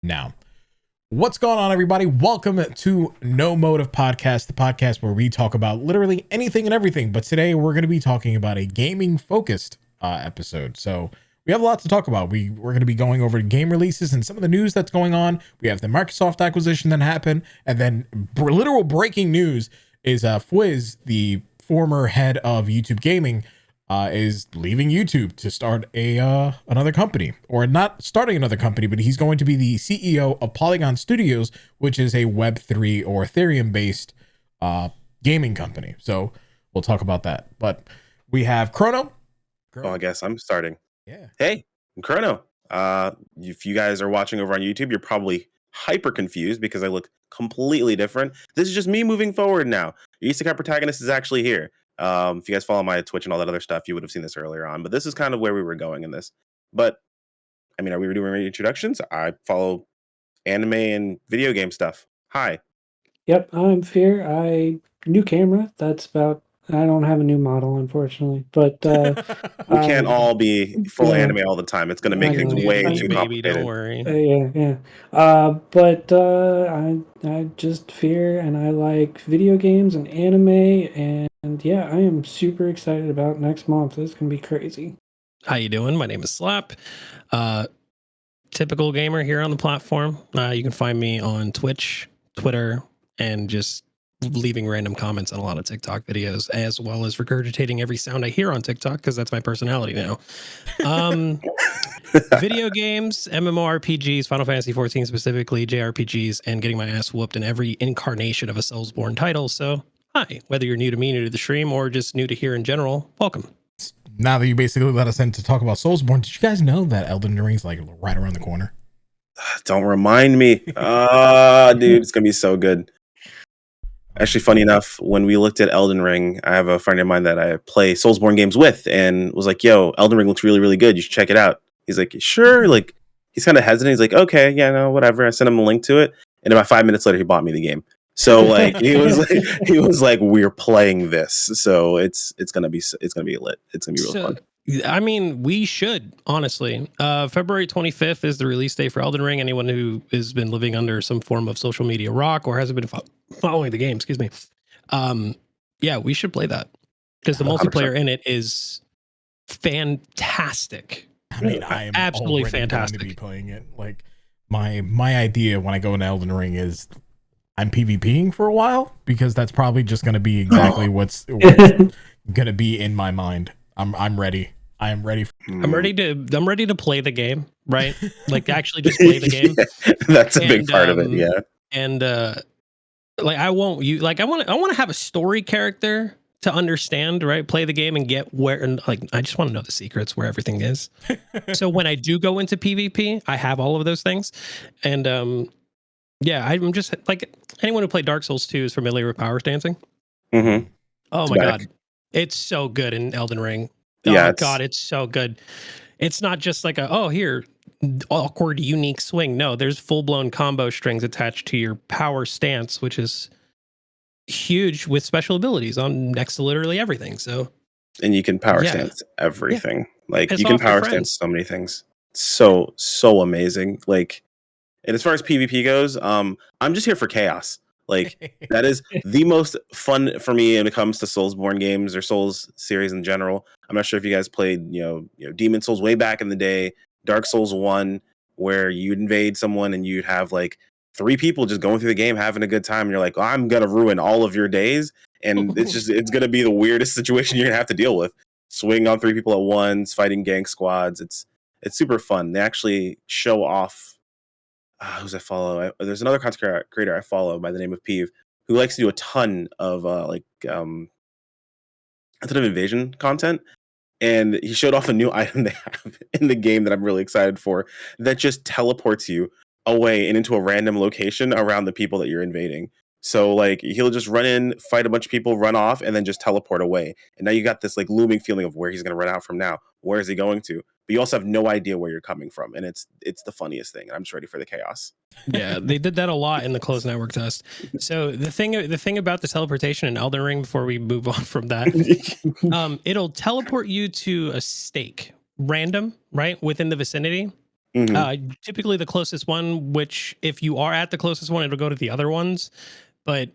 now. What's going on, everybody? Welcome to No Motive Podcast, the podcast where we talk about literally anything and everything. But today we're going to be talking about a gaming focused episode. So we have a lot to talk about. We're going to be going over game releases and some of the news that's going on. We have the Microsoft acquisition that happened, and then literal breaking news is Fwiz, the former head of YouTube Gaming, is leaving YouTube to start another company, or not starting another company, but he's going to be the CEO of Polygon Studios, which is a Web3 or Ethereum based gaming company. So we'll talk about that. But we have Chrono. Oh, I guess I'm starting. Yeah. Hey, I'm Chrono. If you guys are watching over on YouTube, you're probably hyper confused because I look completely different. This is just me moving forward now. Your Isekai protagonist is actually here. If you guys follow my Twitch and all that other stuff, you would have seen this earlier on. But this is kind of where we were going in this. But, I mean, are we doing introductions? I follow anime and video game stuff. Hi. Yep, I'm Fear. New camera. That's about. I don't have a new model, unfortunately. But we can't all be full anime all the time. It's going to make things way too complicated. Don't worry. Yeah. But I just Fear, and I like video games and anime, and yeah, I am super excited about next month. It's gonna be crazy. How you doing? My name is Slap. Typical gamer here on the platform. You can find me on Twitch, Twitter, and just leaving random comments on a lot of TikTok videos, as well as regurgitating every sound I hear on TikTok because that's my personality now. Video games, MMORPGs, Final Fantasy 14 specifically, JRPGs, and getting my ass whooped in every incarnation of a Soulsborne title. So, hi, whether you're new to me, new to the stream, or just new to here in general, welcome. Now that you basically let us in to talk about Soulsborne, did you guys know that Elden Ring's like right around the corner? Don't remind me. Dude, it's going to be so good. Actually, funny enough, when we looked at Elden Ring, I have a friend of mine that I play Soulsborne games with and was like, yo, Elden Ring looks really, really good. You should check it out. He's like, sure. Like, he's kind of hesitant. He's like, okay, yeah, no, whatever. I sent him a link to it. And about 5 minutes later, he bought me the game. So like, he was like, we're playing this. So it's going to be lit. It's going to be real fun. I mean, we should, honestly. February 25th is the release date for Elden Ring. Anyone who has been living under some form of social media rock or hasn't been following the game, excuse me. Yeah, we should play that because the multiplayer 100%. In it is fantastic. I mean, I am absolutely fantastic to be playing it. Like my idea when I go into Elden Ring is I'm PvPing for a while because that's probably just going to be exactly what's going to be in my mind. I'm ready. I am ready. I'm ready to play the game, right? Like actually just play the game. Yeah, that's a big part of it, yeah. And like I want to have a story character to understand, right? Play the game and get where, and like I just want to know the secrets where everything is. So when I do go into PvP, I have all of those things. And yeah, I'm just like anyone who played Dark Souls 2 is familiar with power stancing. Mm-hmm. Oh my god. It's so good in Elden Ring. Oh yeah, god, it's so good. It's not just like here, awkward, unique swing. No, there's full-blown combo strings attached to your power stance, which is huge with special abilities on next to literally everything. So, and you can power stance everything. Yeah. Like Piss you can power stance so many things. So amazing. Like, and as far as PvP goes, I'm just here for chaos. Like that is the most fun for me when it comes to Soulsborne games or Souls series in general. I'm not sure if you guys played, you know, Demon Souls way back in the day, Dark Souls 1, where you'd invade someone and you'd have like 3 people just going through the game having a good time. And you're like, I'm gonna ruin all of your days, and it's gonna be the weirdest situation you're gonna have to deal with. Swinging on 3 people at once, fighting gang squads. It's super fun. They actually show off. Who's I follow? There's another content creator I follow by the name of Peeve who likes to do a ton of invasion content, and he showed off a new item they have in the game that I'm really excited for that just teleports you away and into a random location around the people that you're invading. So like he'll just run in, fight a bunch of people, run off, and then just teleport away. And now you got this like looming feeling of where he's going to run out from now. Where is he going to? But you also have no idea where you're coming from, and it's the funniest thing. I'm just ready for the chaos. Yeah, they did that a lot in the closed network test. So the thing about the teleportation in Elden Ring, before we move on from that, it'll teleport you to a stake, random, right, within the vicinity. Typically the closest one, which if you are at the closest one, it'll go to the other ones. But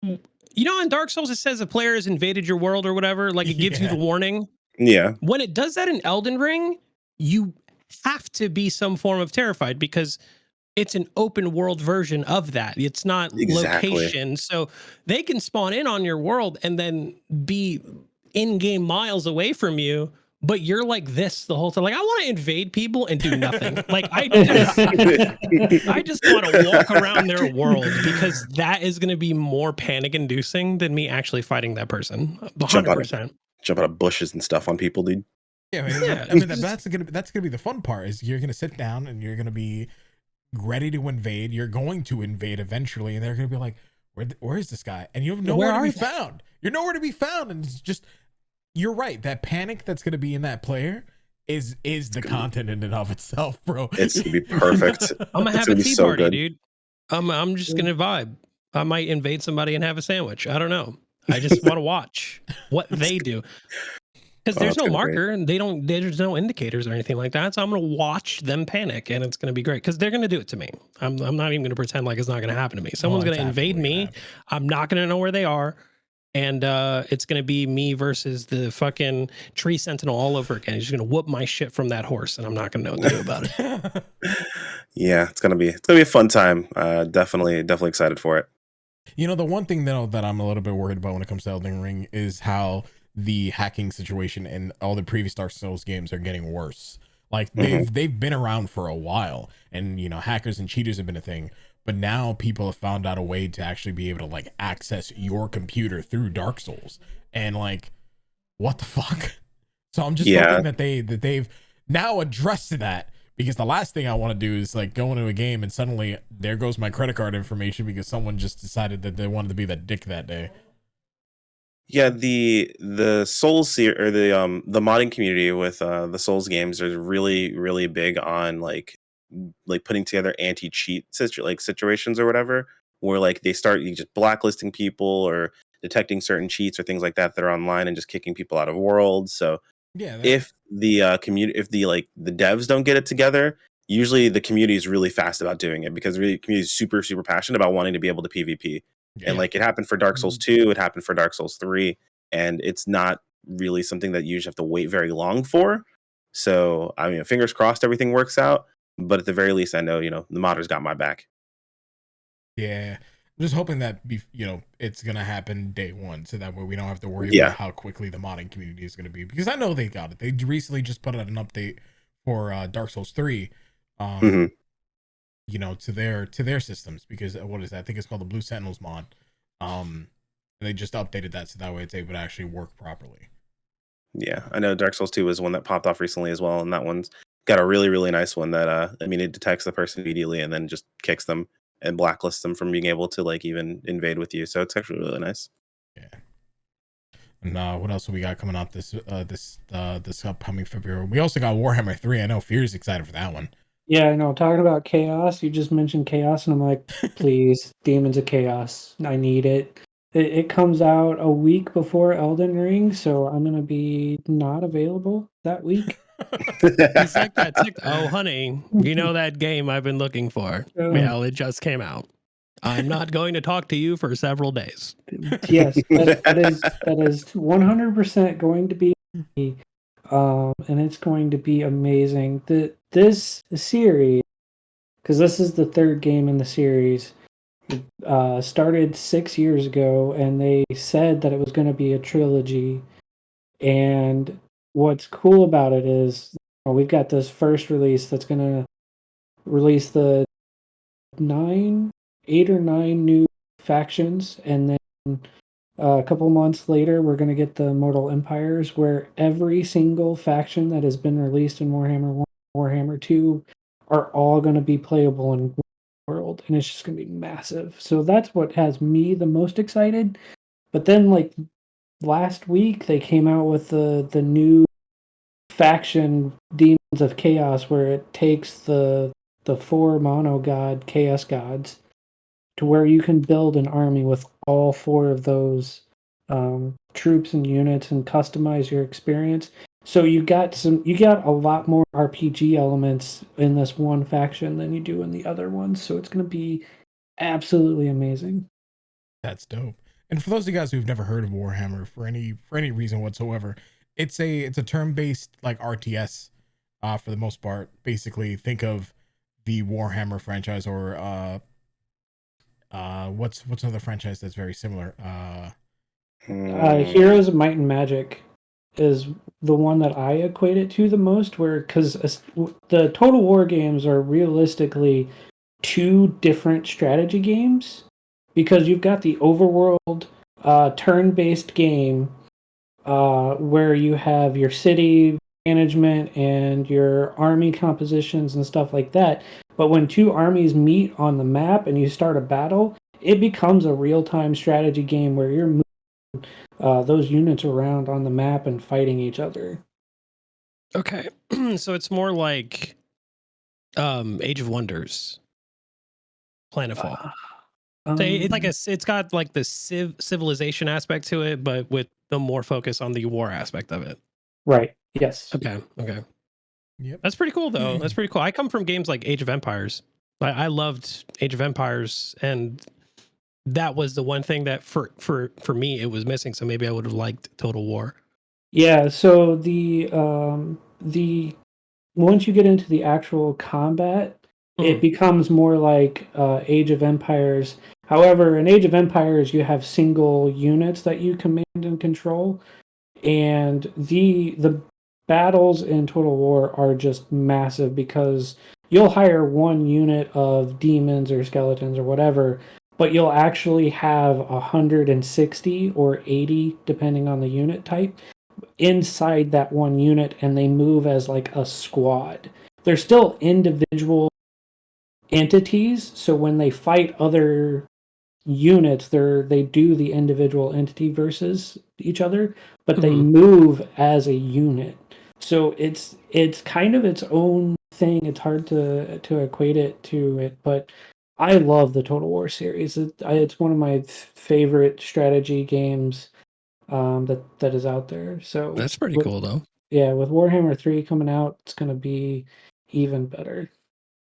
you know, in Dark Souls, it says a player has invaded your world or whatever. Like it gives you the warning. Yeah. When it does that in Elden Ring, you have to be some form of terrified because it's an open world version of that. It's not location. So they can spawn in on your world and then be in-game miles away from you, but you're like this the whole time. Like, I want to invade people and do nothing. Like, I just want to walk around their world because that is going to be more panic-inducing than me actually fighting that person. 100%. Jump out of bushes and stuff on people, dude. Yeah, I mean that's gonna be the fun part. Is you're gonna sit down and you're gonna be ready to invade. You're going to invade eventually, and they're gonna be like, "Where is this guy?" And you have nowhere to be found. You're nowhere to be found, and it's just, you're right. That panic that's gonna be in that player is the content in and of itself, bro. It's gonna be perfect. I'm gonna have a tea party, dude. I'm just gonna vibe. I might invade somebody and have a sandwich. I don't know. I just want to watch what they do. Because there's no marker and there's no indicators or anything like that. So I'm going to watch them panic and it's going to be great because they're going to do it to me. I'm not even going to pretend like it's not going to happen to me. Someone's going to invade me. I'm not going to know where they are. And it's going to be me versus the fucking tree sentinel all over again. He's just going to whoop my shit from that horse and I'm not going to know what to do about it. Yeah, it's going to be a fun time. Definitely excited for it. You know, the one thing that I'm a little bit worried about when it comes to Elden Ring is how the hacking situation in all the previous Dark Souls games are getting worse. Like they've been around for a while, and you know, hackers and cheaters have been a thing, but now people have found out a way to actually be able to like access your computer through Dark Souls, and like, what the fuck? So I'm just hoping that they've now addressed that, because the last thing I want to do is like go into a game and suddenly there goes my credit card information because someone just decided that they wanted to be that dick that day. Yeah, the Souls or the modding community with the Souls games is really big on like putting together anti-cheat situations or whatever, where like they start just blacklisting people or detecting certain cheats or things like that are online and just kicking people out of worlds. So yeah, if the community, if the devs don't get it together, usually the community is really fast about doing it because the community is super passionate about wanting to be able to PvP. And like it happened for Dark Souls 2, it happened for Dark Souls 3, and it's not really something that you usually have to wait very long for. So I mean, fingers crossed everything works out. But at the very least, I know, you know, the modders got my back. Yeah, I'm just hoping that it's gonna happen day one, so that way we don't have to worry about how quickly the modding community is gonna be. Because I know they got it. They recently just put out an update for Dark Souls 3. You know, to their systems, because what is that? I think it's called the Blue Sentinels mod. And they just updated that so that way it's able to actually work properly. Yeah, I know Dark Souls 2 was one that popped off recently as well, and that one's got a really nice one that I mean, it detects the person immediately and then just kicks them and blacklists them from being able to like even invade with you. So it's actually really nice. Yeah. And what else have we got coming out this upcoming February? We also got Warhammer 3. I know Fear's excited for that one. Yeah, I know. Talking about chaos, you just mentioned chaos, and I'm like, please, Demons of Chaos. I need it. It comes out a week before Elden Ring, so I'm going to be not available that week. He's like that. Oh, honey, you know that game I've been looking for. Well, it just came out. I'm not going to talk to you for several days. Yes, that is 100% going to be, and it's going to be amazing. This series, because this is the third game in the series, started 6 years ago, and they said that it was going to be a8 And what's cool about it is we've got this first release that's going to release the 8 or 9 new factions, and then a couple months later we're going to get the Mortal Empires, where every single faction that has been released in Warhammer 1, Warhammer 2 are all going to be playable in world, and it's just going to be massive. So that's what has me the most excited. But then like last week they came out with the new faction Demons of Chaos, where it takes the 4 mono god chaos gods to where you can build an army with all 4 of those troops and units and customize your experience. So you got a lot more RPG elements in this one faction than you do in the other ones. So it's going to be absolutely amazing. That's dope. And for those of you guys who've never heard of Warhammer for any reason whatsoever, it's a turn-based like RTS for the most part. Basically, think of the Warhammer franchise or what's another franchise that's very similar? Heroes of Might and Magic is the one that I equate it to the most, where because the Total War games are realistically two different strategy games, because you've got the overworld turn-based game where you have your city management and your army compositions and stuff like that. But when two armies meet on the map and you start a battle, it becomes a real-time strategy game where you're moving those units around on the map and fighting each other. Okay. So it's more like Age of Wonders, Planetfall. It's like it's got like the civilization aspect to it, but with the more focus on the war aspect of it. Right. Yes. Okay. Yep. That's pretty cool, though. That's pretty cool. I come from games like Age of Empires. I loved Age of Empires, and that was the one thing that for me it was missing. So maybe I would have liked Total War. Yeah. So the once you get into the actual combat, it becomes more like Age of Empires. However, in Age of Empires, you have single units that you command and control, and the battles in Total War are just massive because you'll hire one unit of demons or skeletons or whatever, but you'll actually have 160 or 80, depending on the unit type, inside that one unit, and they move as like a squad. They're still individual entities, so when they fight other units, they do the individual entity versus each other, but they move as a unit. So it's kind of its own thing. It's hard to equate it to it, but I love the Total War series. It's one of my favorite strategy games that is out there. So That's pretty cool, though. Yeah, with Warhammer 3 coming out, it's going to be even better.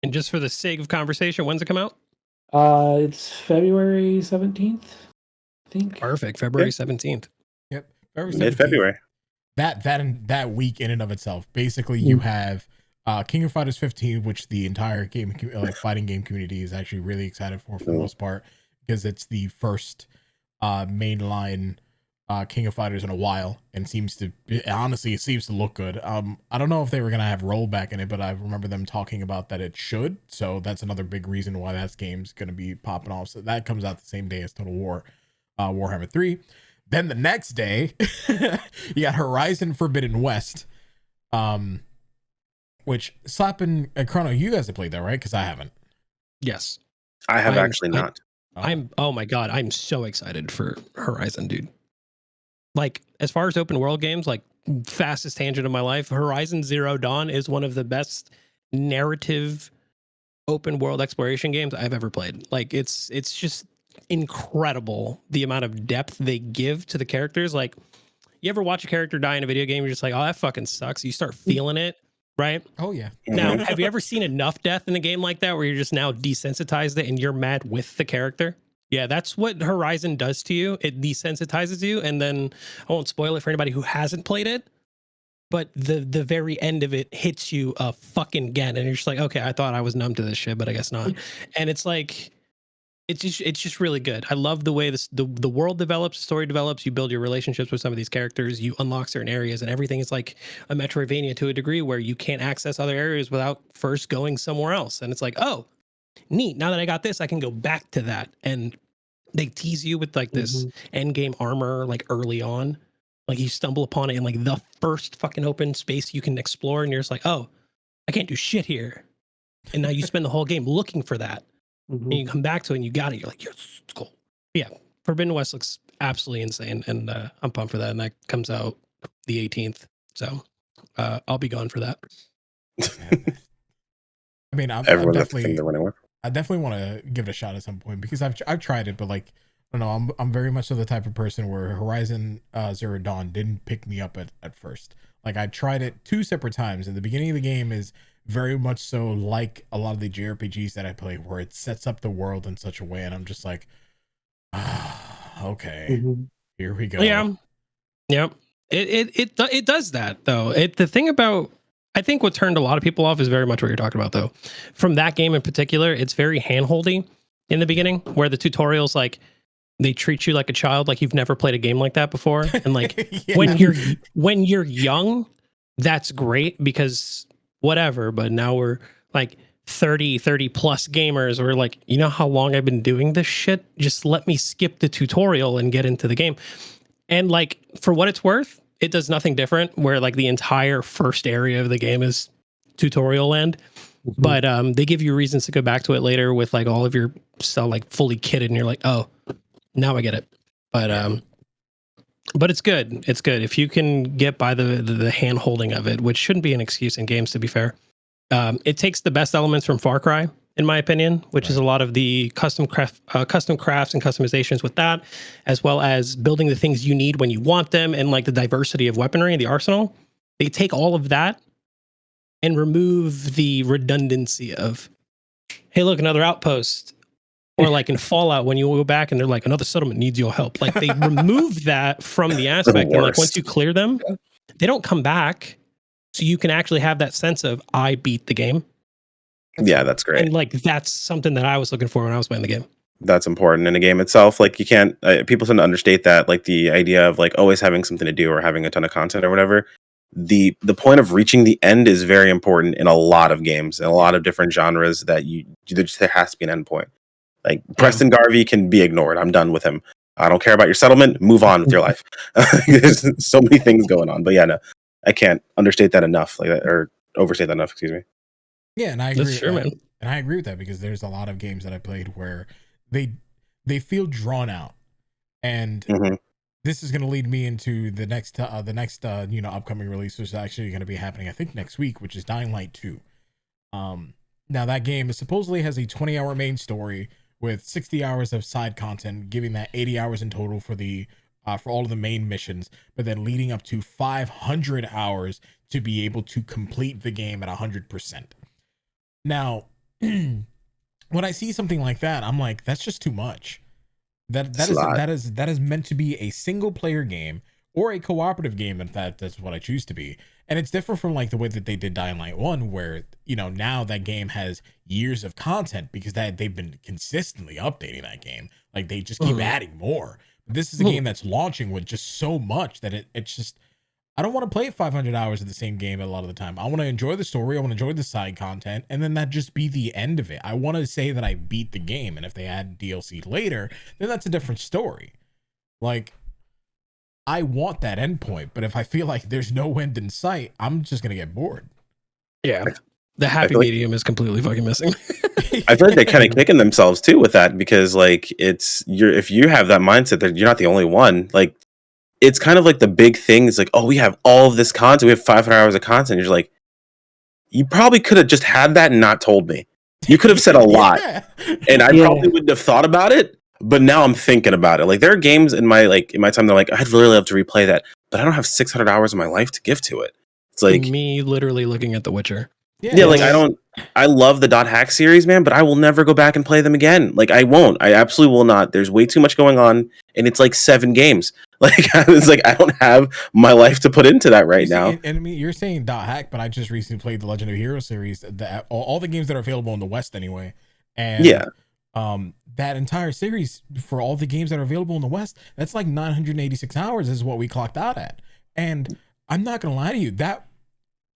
And just for the sake of conversation, when's it come out? It's February 17th, I think. Perfect. February 17th. Yep. Mid-February. That week in and of itself, basically you have King of Fighters 15, which the entire game like fighting game community is actually really excited for the most part, because it's the first mainline King of Fighters in a while, and it seems to look good. I don't know if they were gonna have rollback in it, but I remember them talking about that it should. So that's another big reason why that game's gonna be popping off. So that comes out the same day as Total War, Warhammer 3. Then the next day, you got Horizon Forbidden West, which slapping Chrono, you guys have played that, right? Because I haven't. Yes, I have actually not. Oh my god, I'm so excited for Horizon, dude. Like, as far as open world games, like fastest tangent of my life, Horizon Zero Dawn is one of the best narrative open world exploration games I've ever played. Like, it's just incredible the amount of depth they give to the characters. Like, you ever watch a character die in a video game, you're just like, oh, that fucking sucks. You start feeling it, right? Oh yeah. Now, have you ever seen enough death in a game like that where you're just now desensitized it and you're mad with the character? Yeah, that's what Horizon does to you. It desensitizes you, and then I won't spoil it for anybody who hasn't played it, but the very end of it hits you fucking again, and you're just like, okay, I thought I was numb to this shit, but I guess not. And it's like, it's just really good. I love the way the world develops, the story develops. You build your relationships with some of these characters. You unlock certain areas, and everything is like a Metroidvania to a degree, where you can't access other areas without first going somewhere else. And it's like, oh, neat. Now that I got this, I can go back to that. And they tease you with like this end game armor, like early on. Like, you stumble upon it in like the first fucking open space you can explore, and you're just like, oh, I can't do shit here. And now you spend the whole game looking for that. And you come back to it and you got it. You're like, yes, it's cool. Yeah. Forbidden West looks absolutely insane. And I'm pumped for that. And that comes out the 18th. So I'll be gone for that. I mean, I definitely want to give it a shot at some point, because I've tried it, but like, I don't know, I'm very much of the type of person where Horizon Zero Dawn didn't pick me up at first. Like I tried it 2 separate times, and the beginning of the game is very much so like a lot of the JRPGs that I play, where it sets up the world in such a way, and I'm just like, okay, here we go. Yeah, yep. It does that though. The thing about, I think what turned a lot of people off is very much what you're talking about though. From that game in particular, it's very handholdy in the beginning, where the tutorials like they treat you like a child, like you've never played a game like that before, and like when you're young, that's great because whatever. But now we're like 30 plus gamers. We're like, you know how long I've been doing this shit? Just let me skip the tutorial and get into the game. And like, for what it's worth, it does nothing different, where like the entire first area of the game is tutorial land. But they give you reasons to go back to it later with like all of your stuff like fully kitted, and you're like, oh, now I get it. But it's good. It's good if you can get by the hand holding of it, which shouldn't be an excuse in games, to be fair. It takes the best elements from Far Cry, in my opinion, which is a lot of the custom crafts and customizations with that, as well as building the things you need when you want them, and like the diversity of weaponry in the arsenal. They take all of that and remove the redundancy of, hey, look, another outpost. Or like in Fallout, when you go back and they're like, another settlement needs your help. Like they remove that from the aspect. And like once you clear them, they don't come back. So you can actually have that sense of, I beat the game. Yeah, that's great. And like that's something that I was looking for when I was playing the game. That's important in a game itself. Like you can't, people tend to understate that, like the idea of like always having something to do or having a ton of content or whatever. The point of reaching the end is very important in a lot of games, in a lot of different genres, that there has to be an end point. Like Preston Garvey can be ignored. I'm done with him. I don't care about your settlement. Move on with your life. There's so many things going on. But yeah, no, I can't understate that enough, like that, or overstate that enough. Excuse me. Yeah, and I agree. That's true, man. And I agree with that, because there's a lot of games that I played where they feel drawn out, and this is going to lead me into the next upcoming release, which is actually going to be happening, I think, next week, which is Dying Light 2. Now that game supposedly has a 20-hour main story with 60 hours of side content, giving that 80 hours in total for all of the main missions, but then leading up to 500 hours to be able to complete the game at 100%. Now, when I see something like that, I'm like, that's just too much. That is meant to be a single player game or a cooperative game. In fact, that's what I choose to be. And it's different from like the way that they did Dying Light 1, where, now that game has years of content because they've been consistently updating that game. Like they just keep adding more. This is a game that's launching with just so much that it's just, I don't want to play 500 hours of the same game a lot of the time. I want to enjoy the story. I want to enjoy the side content, and then that just be the end of it. I want to say that I beat the game, and if they add DLC later, then that's a different story. Like, I want that endpoint, but if I feel like there's no end in sight, I'm just gonna get bored. Yeah, the happy medium is completely fucking missing. I feel like they're kind of kicking themselves too with that, because like if you have that mindset that you're not the only one, like it's kind of like the big thing is like, oh, we have all of this content, we have 500 hours of content. You're like, you probably could have just had that and not told me. You could have said a lot, and I probably wouldn't have thought about it. But now I'm thinking about it. Like there are games in my time they're like, I'd really love to replay that, but I don't have 600 hours of my life to give to it. It's like me literally looking at The Witcher. Yeah, like I love the .hack series, man, but I will never go back and play them again. Like I won't. I absolutely will not. There's way too much going on, and it's like 7 games. Like it's like I don't have my life to put into that right now. And I mean, you're saying .hack, but I just recently played the Legend of Heroes series, all the games that are available in the West anyway. And that entire series for all the games that are available in the West, that's like 986 hours is what we clocked out at. And I'm not gonna lie to you, that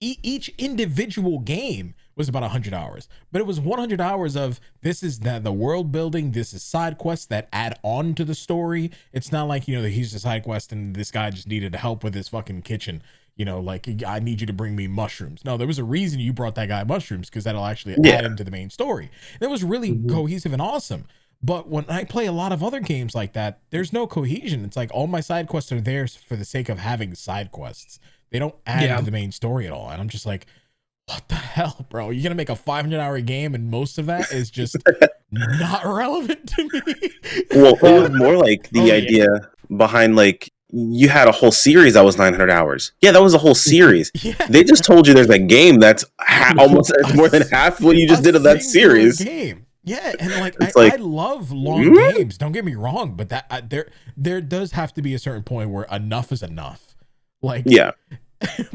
each individual game was about 100 hours, but it was 100 hours of this is the world building, this is side quests that add on to the story. It's not like, he's a side quest and this guy just needed help with his fucking kitchen. Like, I need you to bring me mushrooms. No, there was a reason you brought that guy mushrooms, because that'll actually add into the main story. That was really cohesive and awesome. But when I play a lot of other games like that, there's no cohesion. It's like all my side quests are there for the sake of having side quests. They don't add to the main story at all. And I'm just like, what the hell, bro? You're going to make a 500-hour game and most of that is just not relevant to me? Well, it was more like the idea behind like, you had a whole series that was 900 hours. Yeah, that was a whole series. Yeah. They just told you there's a game that's almost more than half what you just did of that singular series. game. Yeah, and like It's I like, love long games. Don't get me wrong, but that there does have to be a certain point where enough is enough. Like, yeah,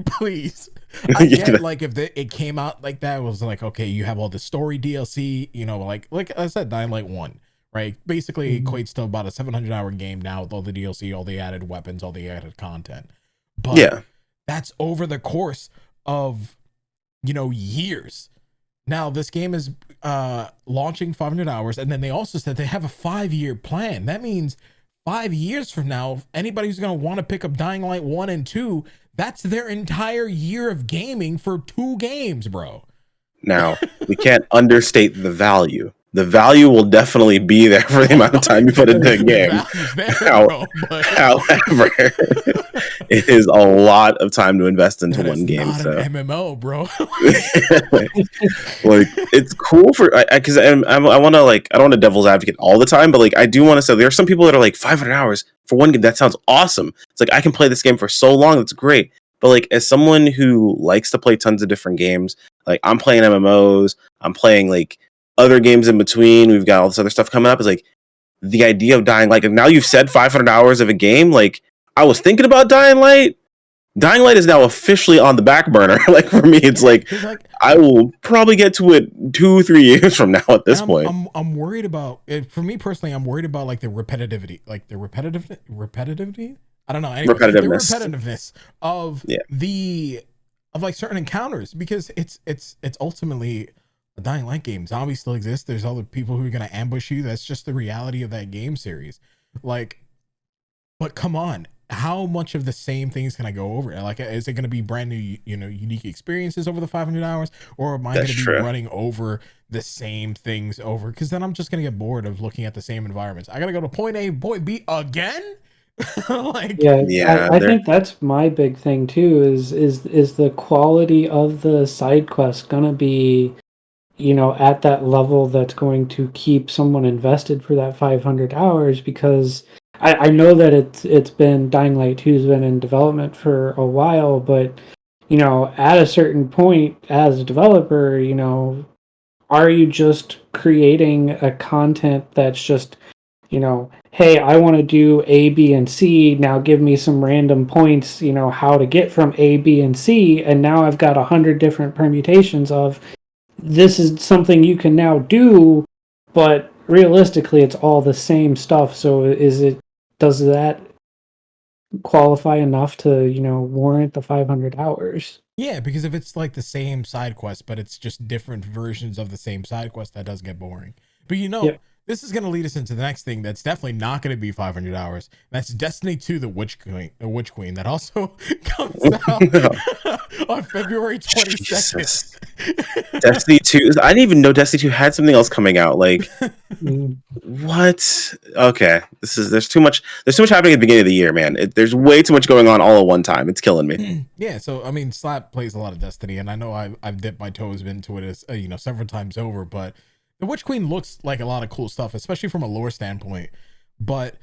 please. I get Yeah. like if it came out like that, it was like, okay, you have all the story DLC, you know, like I said, Dying Light 1, right? Basically equates to about a 700-hour game now with all the DLC, all the added weapons, all the added content. But yeah, that's over the course of, you know, years. Now this game is launching 500 hours, and then they also said they have a 5-year plan. That means 5 years from now, anybody who's going to want to pick up Dying Light 1 and 2, that's their entire year of gaming for 2 games, bro. Now, we can't understate the value. The value will definitely be there for the amount of time you put into the game. However, it is a lot of time to invest into one game. Not an MMO, bro. Like, it's cool for because I want to like, I don't want to devil's advocate all the time, but like I do want to say there are some people that are like 500 hours for one game. That sounds awesome. It's like I can play this game for so long. That's great. But like as someone who likes to play tons of different games, like I'm playing MMOs, I'm playing like other games in between. We've got all this other stuff coming up. Is like the idea of Dying Light. Now you've said 500 hours of a game. Like I was thinking about Dying Light. Dying Light is now officially on the back burner. Like for me, it's like I will probably get to it 2-3 years from now. At this point, I'm worried about it. For me personally, I'm worried about like the repetitivity, repetitivity. I don't know. Anyway, the repetitiveness of of like certain encounters, because it's ultimately a Dying Light game. Zombies still exist. There's other people who are gonna ambush you. That's just the reality of that game series. Like, but come on, how much of the same things can I go over? Like, is it going to be brand new, you know, unique experiences over the 500 hours, or am I going to be running over the same things over? Because then I'm just going to get bored of looking at the same environments. I got to go to point A, point B again. Like, I think that's my big thing too. Is the quality of the side quest going to be, you know, at that level that's going to keep someone invested for that 500 hours? Because I know that it's been Dying Light 2's been in development for a while, but you know, at a certain point as a developer, you know, are you just creating a content that's just, you know, hey, I want to do A, B, and C. Now give me some random points, you know, how to get from A, B, and C, and now I've got 100 different permutations of this is something you can now do, but realistically, it's all the same stuff. So does that qualify enough to, you know, warrant the 500 hours? Yeah, because if it's like the same side quest, but it's just different versions of the same side quest, that does get boring. But you know, this is going to lead us into the next thing that's definitely not going to be 500 hours. That's Destiny 2, the Witch Queen, that also comes out on February 22nd. Destiny 2. I didn't even know Destiny 2 had something else coming out. Like, what? Okay, there's too much happening at the beginning of the year, man. There's way too much going on all at one time. It's killing me. Yeah, so I mean, Slap plays a lot of Destiny, and I know I've dipped my toes into it as you know, several times over, but the Witch Queen looks like a lot of cool stuff, especially from a lore standpoint. But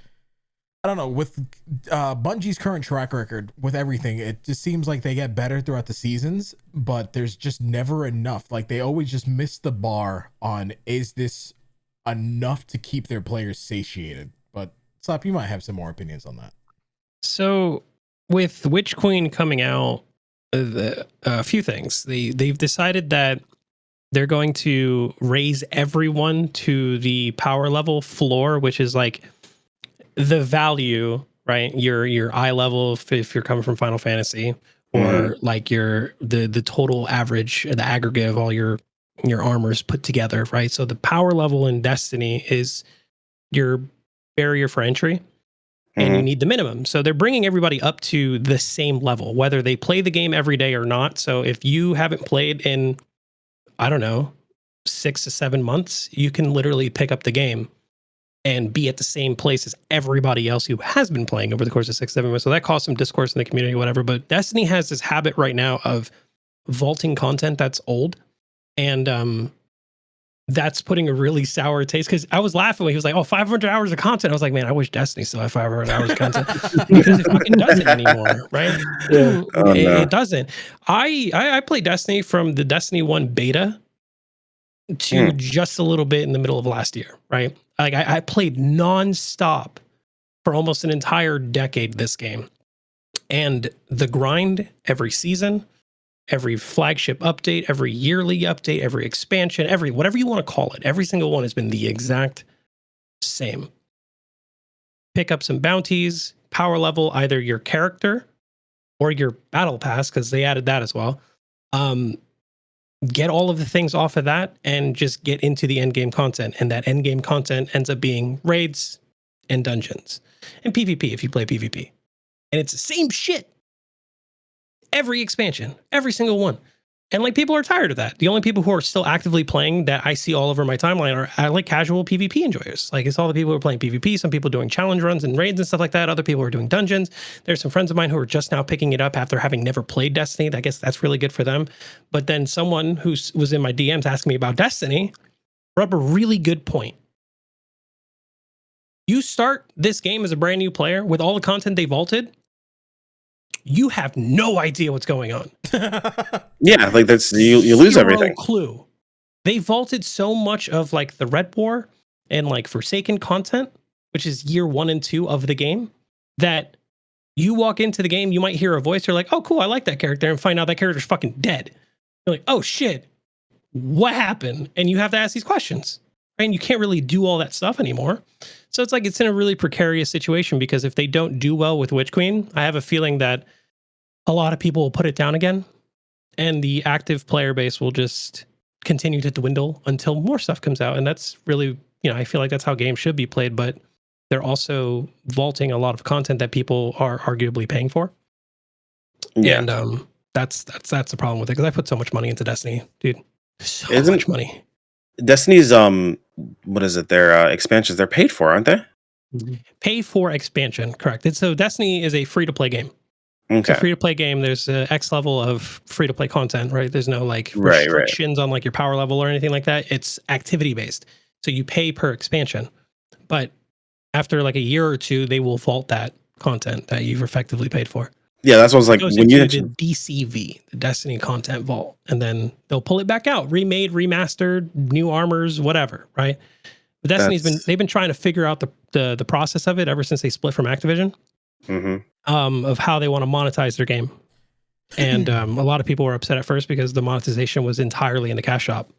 I don't know, with Bungie's current track record with everything, it just seems like they get better throughout the seasons, but there's just never enough. Like, they always just miss the bar on, is this enough to keep their players satiated? But Slap, you might have some more opinions on that. So with Witch Queen coming out, a few things. They've decided that they're going to raise everyone to the power level floor, which is like the value, right? Your eye level if you're coming from Final Fantasy, or like the total average, the aggregate of all your armors put together, right? So the power level in Destiny is your barrier for entry, and you need the minimum. So they're bringing everybody up to the same level, whether they play the game every day or not. So if you haven't played in, I don't know, 6 to 7 months, you can literally pick up the game and be at the same place as everybody else who has been playing over the course of 6 to 7 months. So that caused some discourse in the community, whatever. But Destiny has this habit right now of vaulting content that's old. And that's putting a really sour taste, because I was laughing when he was like, "Oh, 500 hours of content." I was like, "Man, I wish Destiny still had 500 hours of content," because it fucking doesn't anymore, right? Yeah. Oh, no. It doesn't. I played Destiny from the Destiny 1 beta to just a little bit in the middle of last year, right? Like I played nonstop for almost an entire decade this game, and the grind every season, every flagship update, every yearly update, every expansion, every whatever you want to call it, every single one has been the exact same. Pick up some bounties, power level either your character or your battle pass, because they added that as well. Get all of the things off of that and just get into the end game content. And that end game content ends up being raids and dungeons and PvP if you play PvP. And it's the same shit. Every expansion, every single one. And like people are tired of that. The only people who are still actively playing that I see all over my timeline are like casual PvP enjoyers. Like it's all the people who are playing PvP, some people doing challenge runs and raids and stuff like that. Other people are doing dungeons. There's some friends of mine who are just now picking it up after having never played Destiny. I guess that's really good for them. But then someone who was in my DMs asking me about Destiny brought up a really good point. You start this game as a brand new player with all the content they vaulted, you have no idea what's going on. Yeah, like that's you lose everything. Clue. They vaulted so much of like the Red War and like Forsaken content, which is year 1 and 2 of the game, that you walk into the game, you might hear a voice, you're like, "Oh, cool, I like that character," and find out that character's fucking dead. You're like, "Oh shit, what happened?" And you have to ask these questions. Right? And you can't really do all that stuff anymore. So it's like it's in a really precarious situation, because if they don't do well with Witch Queen, I have a feeling that a lot of people will put it down again, and the active player base will just continue to dwindle until more stuff comes out. And that's really, I feel like that's how games should be played, but they're also vaulting a lot of content that people are arguably paying for. Yeah. And that's the problem with it, because I put so much money into Destiny, dude. So much money. Destiny's what is it? Their expansions, they're paid for, aren't they? Pay for expansion, correct. So Destiny is a free-to-play game. Okay. It's a free-to-play game. There's X level of free-to-play content, right? There's no like restrictions on like your power level or anything like that. It's activity-based. So you pay per expansion. But after like a year or two, they will vault that content that you've effectively paid for. Yeah, that's what I was like. When you the DCV, the Destiny Content Vault, and then they'll pull it back out, remade, remastered, new armors, whatever, right? But Destiny's they've been trying to figure out the process of it ever since they split from Activision, of how they want to monetize their game. And a lot of people were upset at first because the monetization was entirely in the cash shop.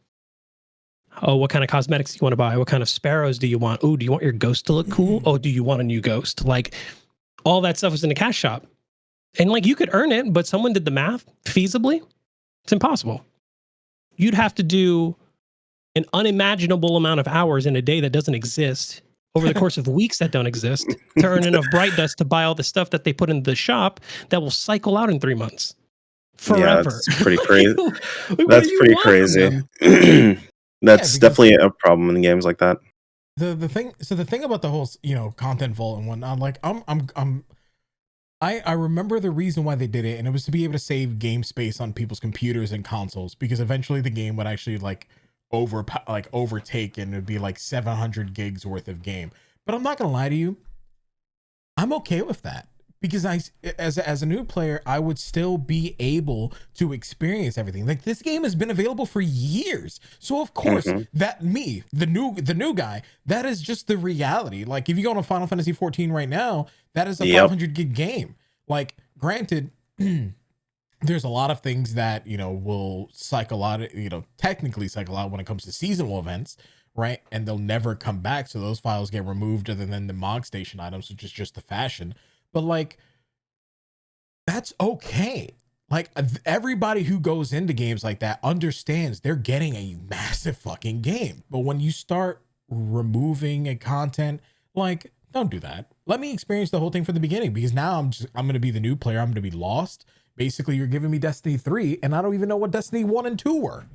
Oh, what kind of cosmetics do you want to buy? What kind of sparrows do you want? Oh, do you want your ghost to look cool? Oh, do you want a new ghost? Like all that stuff was in the cash shop. And like you could earn it, but someone did the math feasibly. It's impossible. You'd have to do an unimaginable amount of hours in a day that doesn't exist over the course of weeks that don't exist to earn enough bright dust to buy all the stuff that they put in the shop that will cycle out in 3 months. Forever. Yeah, that's pretty crazy. That's pretty crazy. That's definitely a problem in games like that. The thing about the whole content vault and whatnot, like I remember the reason why they did it, and it was to be able to save game space on people's computers and consoles, because eventually the game would actually overtake, and it would be like 700 gigs worth of game. But I'm not gonna lie to you, I'm okay with that, because as a new player, I would still be able to experience everything. Like this game has been available for years, so of course that me, the new guy, that is just the reality. Like if you go on Final Fantasy 14 right now, that is a 500 gig game. Like granted, there's a lot of things that will cycle out, technically cycle out when it comes to seasonal events, right? And they'll never come back, so those files get removed, other than the Mog Station items, which is just the fashion. But like, that's okay. Like everybody who goes into games like that understands they're getting a massive fucking game. But when you start removing a content, like, don't do that. Let me experience the whole thing from the beginning, because now I'm going to be the new player. I'm going to be lost. Basically, you're giving me Destiny 3, and I don't even know what Destiny 1 and 2 were.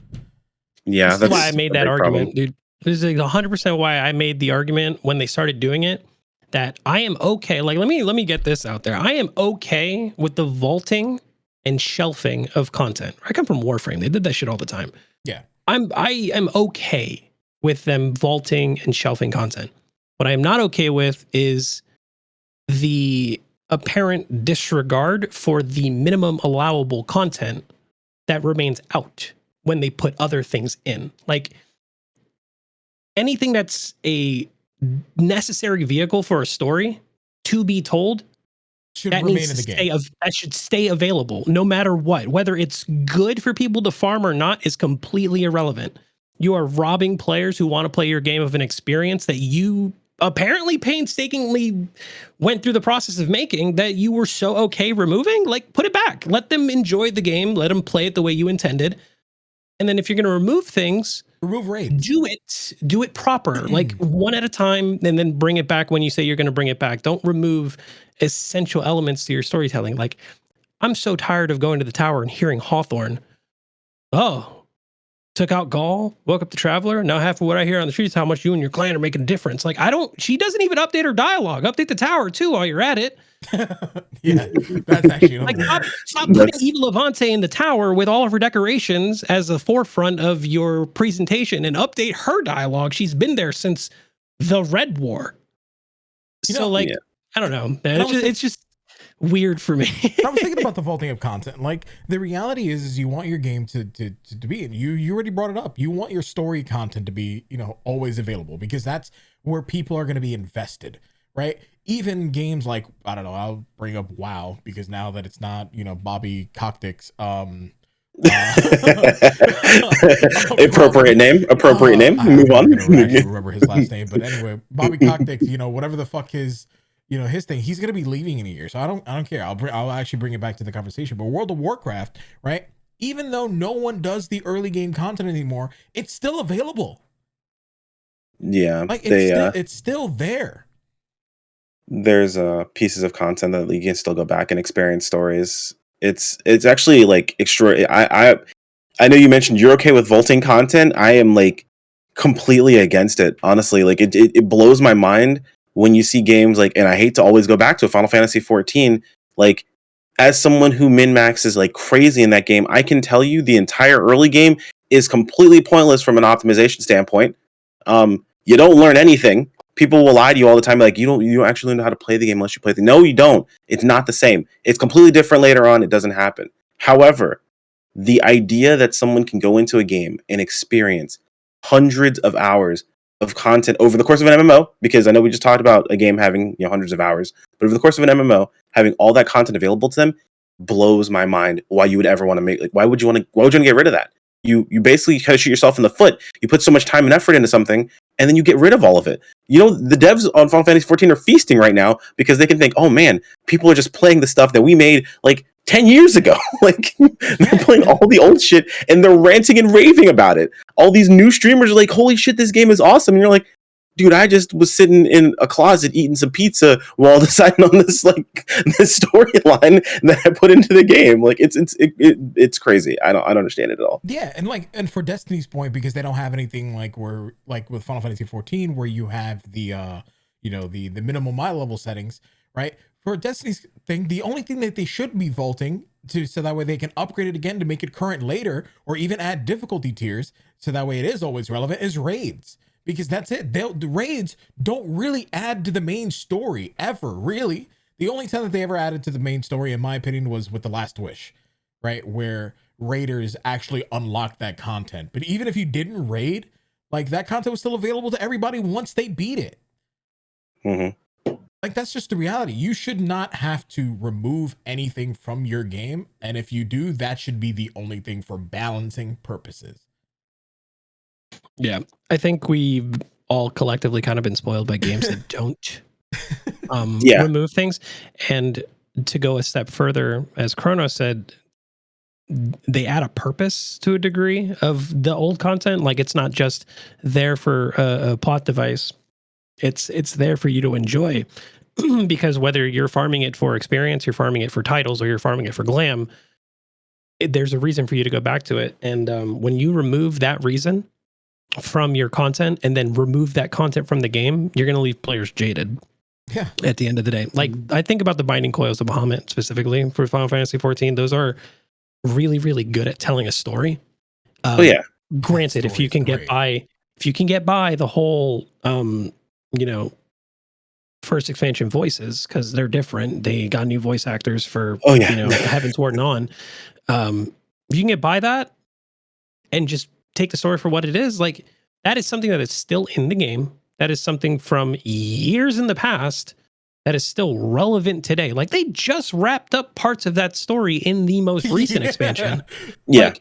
Yeah, that's why I made that argument, dude. This is 100% why I made the argument when they started doing it, that I am okay. Like, let me get this out there. I am okay with the vaulting and shelving of content. I come from Warframe. They did that shit all the time. Yeah. I am okay with them vaulting and shelving content. What I am not okay with is the apparent disregard for the minimum allowable content that remains out when they put other things in. Like anything that's a necessary vehicle for a story to be told Should that remain needs in to the stay game. that should stay available no matter what. Whether it's good for people to farm or not is completely irrelevant. You are robbing players who want to play your game of an experience that you apparently painstakingly went through the process of making, that you were so okay removing. Like, put it back. Let them enjoy the game. Let them play it the way you intended. And then if you're going to remove things, Remove raids. do it proper, like one at a time, and then bring it back when you say you're going to bring it back. Don't remove essential elements to your storytelling. Like, I'm so tired of going to the tower and hearing Hawthorne. Oh, took out Gaul, woke up the Traveler. Now half of what I hear on the streets is how much you and your clan are making a difference. Like, she doesn't even update her dialogue. Update the tower too while you're at it. Yeah, that's actually Like, another stop putting Evil Levante in the tower with all of her decorations as the forefront of your presentation, and update her dialogue. She's been there since the Red War. I don't know. Man. It's just weird for me. I was thinking about the vaulting of content. Like, the reality is you want your game to be, and you already brought it up. You want your story content to be, always available, because that's where people are going to be invested, right? Even games like, I don't know, I'll bring up WoW, because now that it's not, Bobby Cockdick's appropriate name. Move on. I don't actually remember his last name, but anyway, Bobby Cockdick, whatever the fuck his thing, he's gonna be leaving in a year, so I don't care. I'll actually bring it back to the conversation. But World of Warcraft, right? Even though no one does the early game content anymore, it's still available. Yeah, like it's still there. There's pieces of content that you can still go back and experience stories. It's actually like extra. I know you mentioned you're okay with vaulting content. I am like completely against it. Honestly, like it blows my mind when you see games like, and I hate to always go back to Final Fantasy 14. Like, as someone who min-maxes like crazy in that game, I can tell you the entire early game is completely pointless from an optimization standpoint. You don't learn anything. People will lie to you all the time, like, you don't actually know how to play the game unless you play the. No, you don't. It's not the same. It's completely different later on. It doesn't happen. However, the idea that someone can go into a game and experience hundreds of hours of content over the course of an MMO, because I know we just talked about a game having hundreds of hours, but over the course of an MMO, having all that content available to them blows my mind. Why you would ever want to make, like, why would you want to get rid of that? You basically kind of shoot yourself in the foot. You put so much time and effort into something, and then you get rid of all of it. The devs on Final Fantasy 14 are feasting right now because they can think, oh man, people are just playing the stuff that we made like 10 years ago. Like, they're playing all the old shit and they're ranting and raving about it. All these new streamers are like, holy shit, this game is awesome. And you're like, dude, I just was sitting in a closet eating some pizza while deciding on this storyline that I put into the game. Like, it's crazy. I don't understand it at all. Yeah, and for Destiny's point, because they don't have anything like with Final Fantasy 14, where you have the the minimal my level settings, right? For Destiny's thing, the only thing that they should be vaulting so that way they can upgrade it again to make it current later, or even add difficulty tiers so that way it is always relevant, is raids. Because that's it. The raids don't really add to the main story ever, really. The only time that they ever added to the main story, in my opinion, was with The Last Wish, right? Where raiders actually unlocked that content. But even if you didn't raid, like, that content was still available to everybody once they beat it. Mm-hmm. Like, that's just the reality. You should not have to remove anything from your game. And if you do, that should be the only thing for balancing purposes. Yeah, I think we've all collectively kind of been spoiled by games that don't remove things. And to go a step further, as Chrono said, they add a purpose to a degree of the old content. Like, it's not just there for a plot device. It's there for you to enjoy. Because whether you're farming it for experience, you're farming it for titles, or you're farming it for glam, there's a reason for you to go back to it. And when you remove that reason from your content and then remove that content from the game, you're going to leave players jaded. Yeah. At the end of the day, like, I think about the Binding Coils of Bahamut specifically for Final Fantasy 14. Those are really, really good at telling a story. Oh yeah. Granted, if you can get by if you can get by the whole, first expansion voices, because they're different. They got new voice actors for, Heaven's Ward and on. If you can get by that and just take the story for what it is, like that is something that is still in the game. That is something from years in the past that is still relevant today. Like they just wrapped up parts of that story in the most recent expansion. Yeah.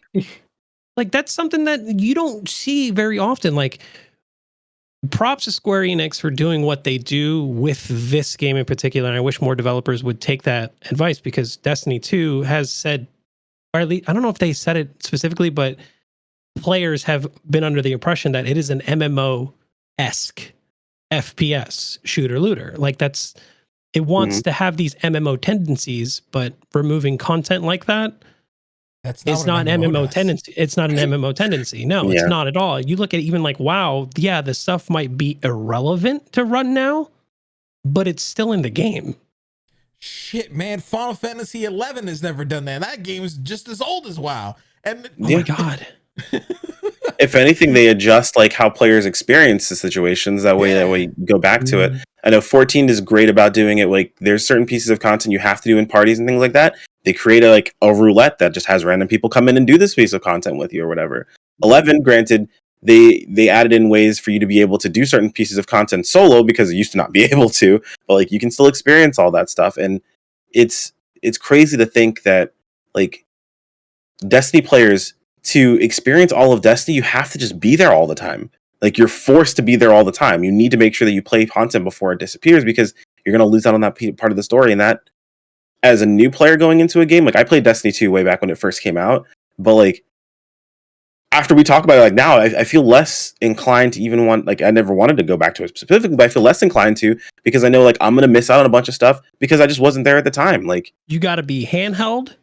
Like that's something that you don't see very often. Like props to Square Enix for doing what they do with this game in particular. And I wish more developers would take that advice, because Destiny 2 has said, or at least, I don't know if they said it specifically, but players have been under the impression that it is an MMO-esque FPS shooter looter. Like it wants to have these MMO tendencies, but removing content like that, it's not an MMO tendency. It's not an MMO tendency. No, it's not at all. You look at even like WoW, yeah, the stuff might be irrelevant to run now, but it's still in the game. Shit, man, Final Fantasy 11 has never done that. That game is just as old as WoW. And oh my god. If anything, they adjust like how players experience the situations. That way you go back to it. I know 14 is great about doing it. Like there's certain pieces of content you have to do in parties and things like that. They create a roulette that just has random people come in and do this piece of content with you or whatever. 11, granted, they added in ways for you to be able to do certain pieces of content solo, because it used to not be able to, but like you can still experience all that stuff. And it's crazy to think that like Destiny players, to experience all of Destiny, you have to just be there all the time. Like you're forced to be there all the time. You need to make sure that you play content before it disappears, because you're going to lose out on that part of the story. And that, as a new player going into a game, like I played Destiny 2 way back when it first came out, but like after we talk about it, like now I feel less inclined to even want, like I never wanted to go back to it specifically, but I feel less inclined to, because I know like I'm going to miss out on a bunch of stuff because I just wasn't there at the time. Like you got to be handheld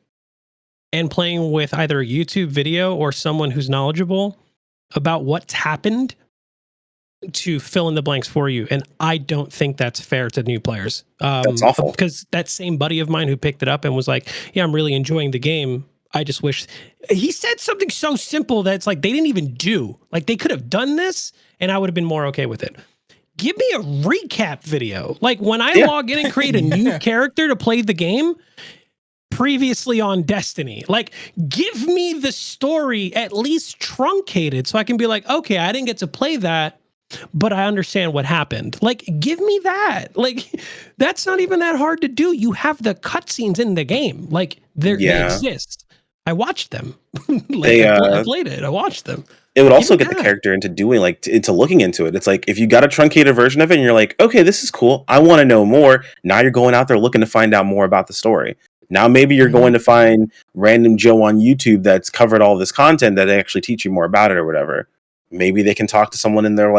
and playing with either a YouTube video or someone who's knowledgeable about what's happened to fill in the blanks for you. And I don't think that's fair to new players. That's awful. Because that same buddy of mine who picked it up and was like, yeah, I'm really enjoying the game. I just wish he said something so simple that it's like they didn't even do. Like they could have done this and I would have been more okay with it. Give me a recap video. Like when I log in and create a new character to play the game previously on Destiny, like give me the story at least truncated so I can be like, okay, I didn't get to play that, but I understand what happened. Like, give me that. Like, that's not even that hard to do. You have the cutscenes in the game. Like, they exist. I watched them. I played it. I watched them. It would also get the character into doing, like, into looking into it. It's like, if you got a truncated version of it and you're like, okay, this is cool, I want to know more. Now you're going out there looking to find out more about the story. Now maybe you're going to find random Joe on YouTube that's covered all this content that they actually teach you more about it or whatever. Maybe they can talk to someone in their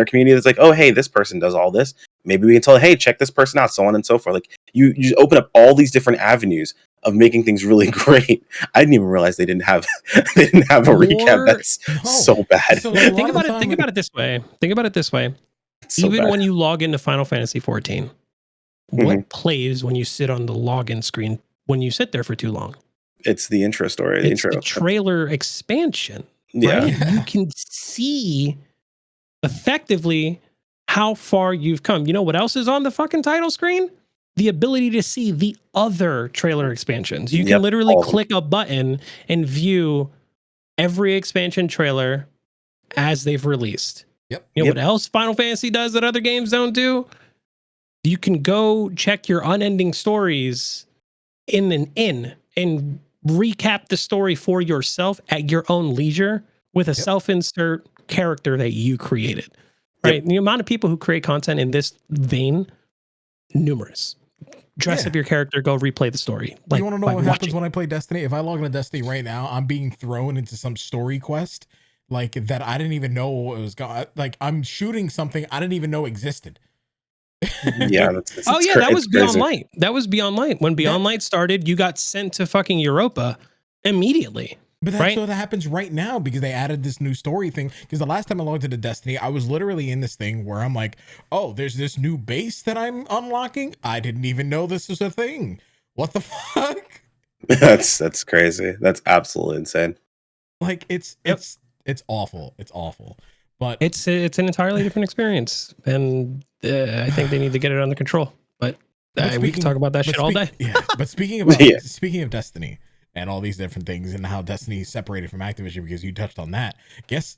community that's like, oh, hey, this person does all this. Maybe we can tell, hey, check this person out, so on and so forth. Like you just open up all these different avenues of making things really great. I didn't even realize they didn't have a recap. That's so bad. So think about it this way. Even when you log into Final Fantasy 14, what plays when you sit on the login screen when you sit there for too long? It's the intro story. It's the trailer expansion. Yeah. Right? You can see effectively how far you've come. You know what else is on the fucking title screen? The ability to see the other trailer expansions. You can literally click a button and view every expansion trailer as they've released. You know what else Final Fantasy does that other games don't do? You can go check your unending stories and recap the story for yourself at your own leisure with a self-insert character that you created. Right? The amount of people who create content in this vein, numerous. Dress up your character, go replay the story. Like, you want to know what happens when I play Destiny? If I log into Destiny right now, I'm being thrown into some story quest like that I didn't even know it was going. Like I'm shooting something I didn't even know existed. That was Beyond Light. That was Beyond Light. When Beyond Light started, you got sent to fucking Europa immediately. But that's what happens right now because they added this new story thing. Because the last time I logged into Destiny, I was literally in this thing where I'm like, oh, there's this new base that I'm unlocking. I didn't even know this was a thing. What the fuck? That's crazy. That's absolutely insane. Like it's awful. It's awful. But it's an entirely different experience, and I think they need to get it under control. But we can talk about that shit all day. Yeah, but speaking of Destiny and all these different things and how Destiny is separated from Activision, because you touched on that. Guess,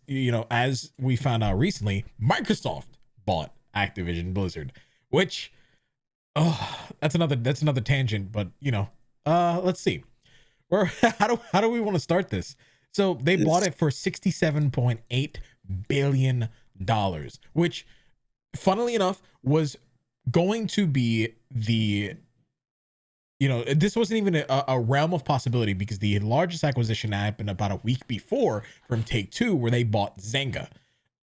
as we found out recently, Microsoft bought Activision Blizzard, which that's another tangent. But let's see. Or how do we want to start this? So they bought it for $67.8 billion, which, funnily enough, was going to be this wasn't even a realm of possibility, because the largest acquisition happened about a week before from Take-Two, where they bought Zynga.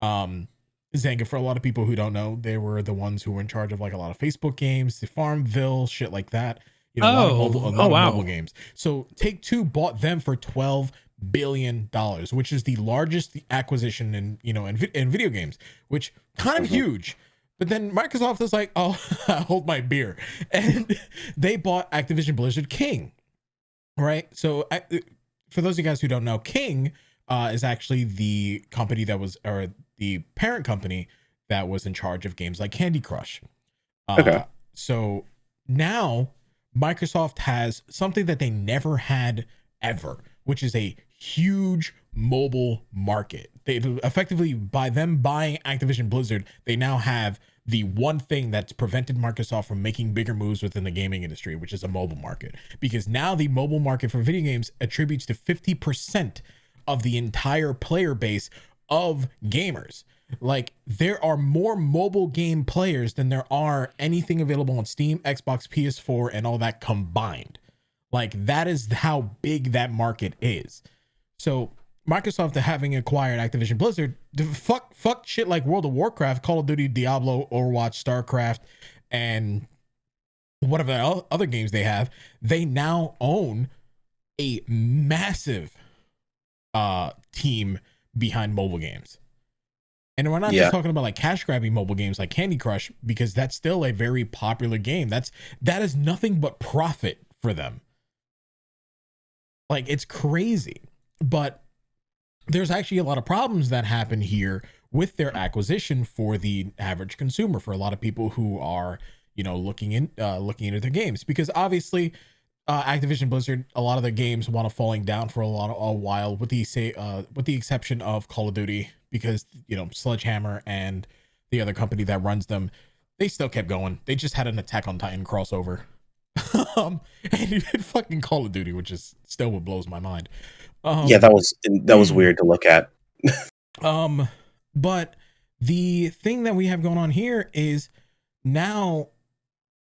Zynga, for a lot of people who don't know, they were the ones who were in charge of like a lot of Facebook games, the Farmville, shit like that. A lot of mobile games. So Take-Two bought them for $12 billion, which is the largest acquisition in video games, which kind of huge. But then Microsoft is like, oh, hold my beer. And they bought Activision Blizzard King, right? So for those of you guys who don't know, King is actually the company or the parent company that was in charge of games like Candy Crush. Okay. So now Microsoft has something that they never had ever, which is a huge mobile market. They effectively, by them buying Activision Blizzard, they now have the one thing that's prevented Microsoft from making bigger moves within the gaming industry, which is a mobile market. Because now the mobile market for video games attributes to 50% of the entire player base of gamers. Like, there are more mobile game players than there are anything available on Steam, Xbox, PS4, and all that combined. Like, that is how big that market is. So Microsoft, having acquired Activision Blizzard, fuck shit like World of Warcraft, Call of Duty, Diablo, Overwatch, StarCraft, and whatever other games they have, they now own a massive team behind mobile games. And we're not just talking about like cash grabbing mobile games like Candy Crush, because that's still a very popular game. That is nothing but profit for them. Like, it's crazy. But there's actually a lot of problems that happen here with their acquisition for the average consumer, for a lot of people who are, looking into their games, because obviously Activision Blizzard, a lot of their games wound up falling down for a while, with the exception of Call of Duty, because Sledgehammer and the other company that runs them, they still kept going. They just had an Attack on Titan crossover. And fucking Call of Duty, which is still what blows my mind. That was weird to look at. But the thing that we have going on here is now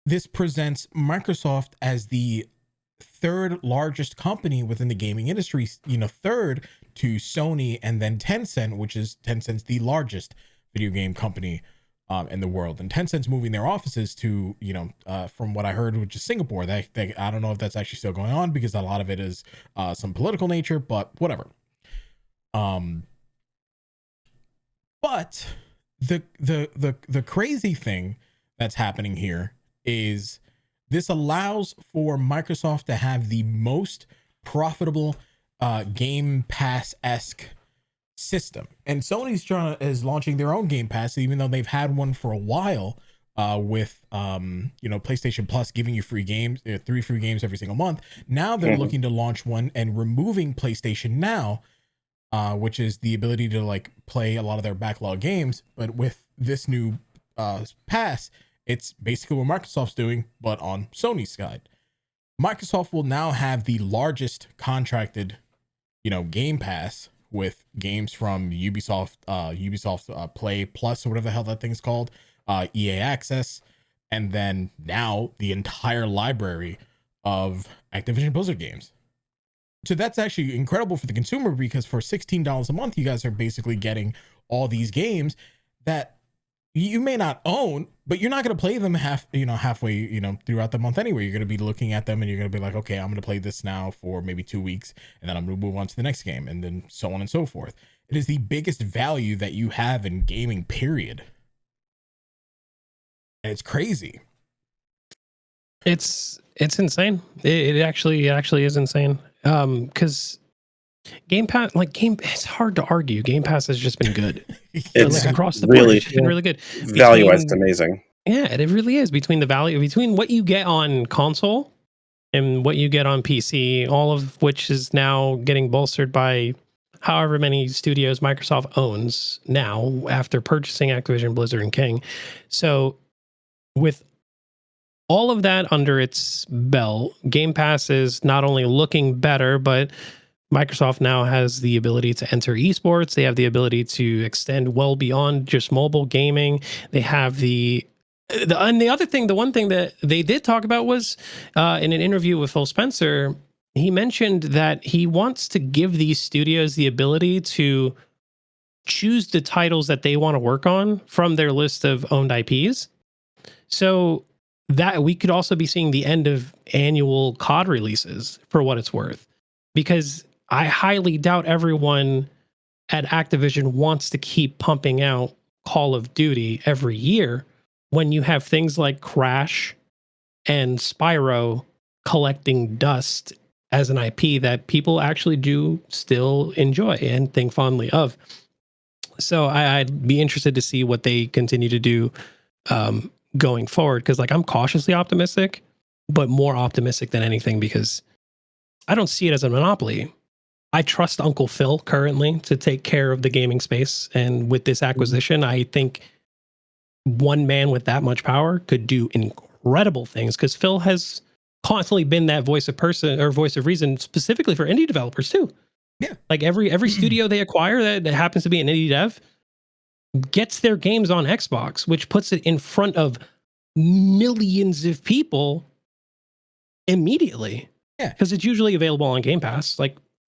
this presents Microsoft as the third largest company within the gaming industry, third to Sony, and then Tencent, which is Tencent's the largest video game company in the world. And Tencent's moving their offices to, from what I heard, which is Singapore. They I don't know if that's actually still going on, because a lot of it is some political nature, but whatever. But the crazy thing that's happening here is this allows for Microsoft to have the most profitable Game Pass-esque system. And Sony's is launching their own Game Pass, even though they've had one for a while, with PlayStation Plus giving you free games, 3 free games every single month. Now they're looking to launch one and removing PlayStation Now, which is the ability to like play a lot of their backlog games. But with this new pass, it's basically what Microsoft's doing, but on Sony's side. Microsoft will now have the largest contracted, Game Pass, with games from Ubisoft Play Plus, or whatever the hell that thing's called, EA Access, and then now the entire library of Activision Blizzard games. So that's actually incredible for the consumer, because for $16 a month, you guys are basically getting all these games that you may not own, but you're not going to play them halfway, throughout the month anyway. You're going to be looking at them and you're going to be like, okay, I'm going to play this now for maybe 2 weeks, and then I'm going to move on to the next game, and then so on and so forth. It is the biggest value that you have in gaming, period. And it's crazy. It's insane. It actually is insane. Because Game Pass, it's hard to argue. Game Pass has just been good. It's Across the board, really it's just been really good. value-wise, it's amazing. Yeah, it really is. Between what you get on console and what you get on PC, all of which is now getting bolstered by however many studios Microsoft owns now after purchasing Activision, Blizzard, and King. So with all of that under its belt, Game Pass is not only looking better, but Microsoft now has the ability to enter esports. They have the ability to extend well beyond just mobile gaming. They have the one thing that they did talk about was in an interview with Phil Spencer, he mentioned that he wants to give these studios the ability to choose the titles that they want to work on from their list of owned IPs. So that we could also be seeing the end of annual COD releases for what it's worth, because I highly doubt everyone at Activision wants to keep pumping out Call of Duty every year when you have things like Crash and Spyro collecting dust as an IP that people actually do still enjoy and think fondly of. So I'd be interested to see what they continue to do going forward, because I'm cautiously optimistic, but more optimistic than anything because I don't see it as a monopoly. I trust Uncle Phil currently to take care of the gaming space, and with this acquisition, I think one man with that much power could do incredible things, because Phil has constantly been that voice of reason, specifically for indie developers too. Yeah, every studio they acquire that happens to be an indie dev gets their games on Xbox, which puts it in front of millions of people immediately. Yeah, because it's usually available on Game Pass,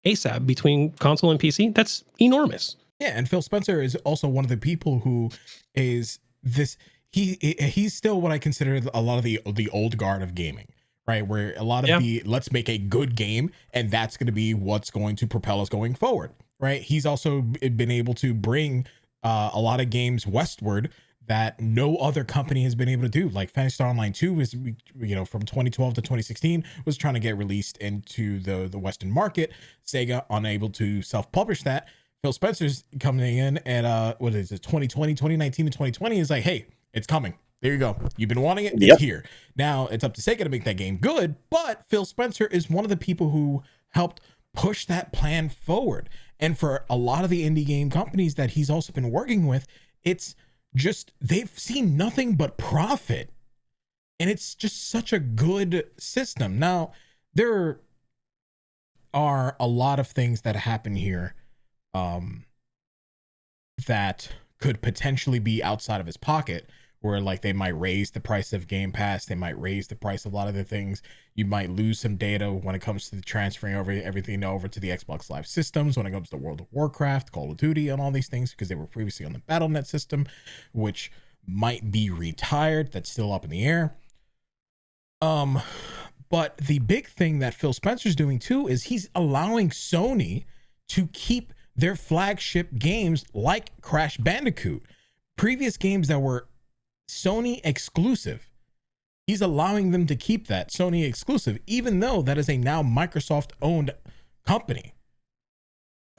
ASAP between console and PC. That's enormous. Yeah, and Phil Spencer is also one of the people who is this. He's still what I consider a lot of the old guard of gaming, right? Where a lot of let's make a good game, and that's going to be what's going to propel us going forward, right? He's also been able to bring a lot of games westward that no other company has been able to do. Like Phantasy Star Online 2 is, from 2012 to 2016 was trying to get released into the Western market. Sega unable to self-publish that. Phil Spencer's coming in at 2020, 2019 to 2020 is like, hey, it's coming. There you go. You've been wanting it. It's here. Now it's up to Sega to make that game good, but Phil Spencer is one of the people who helped push that plan forward. And for a lot of the indie game companies that he's also been working with, it's just they've seen nothing but profit, and it's just such a good system. Now there are a lot of things that happen here that could potentially be outside of his pocket, where they might raise the price of Game Pass, they might raise the price of a lot of the things. You might lose some data when it comes to transferring everything over to the Xbox Live systems, when it comes to World of Warcraft, Call of Duty, and all these things, because they were previously on the Battle.net system, which might be retired. That's still up in the air. But the big thing that Phil Spencer's doing too is he's allowing Sony to keep their flagship games like Crash Bandicoot, previous games that were Sony exclusive. He's allowing them to keep that Sony exclusive, even though that is a now Microsoft owned company,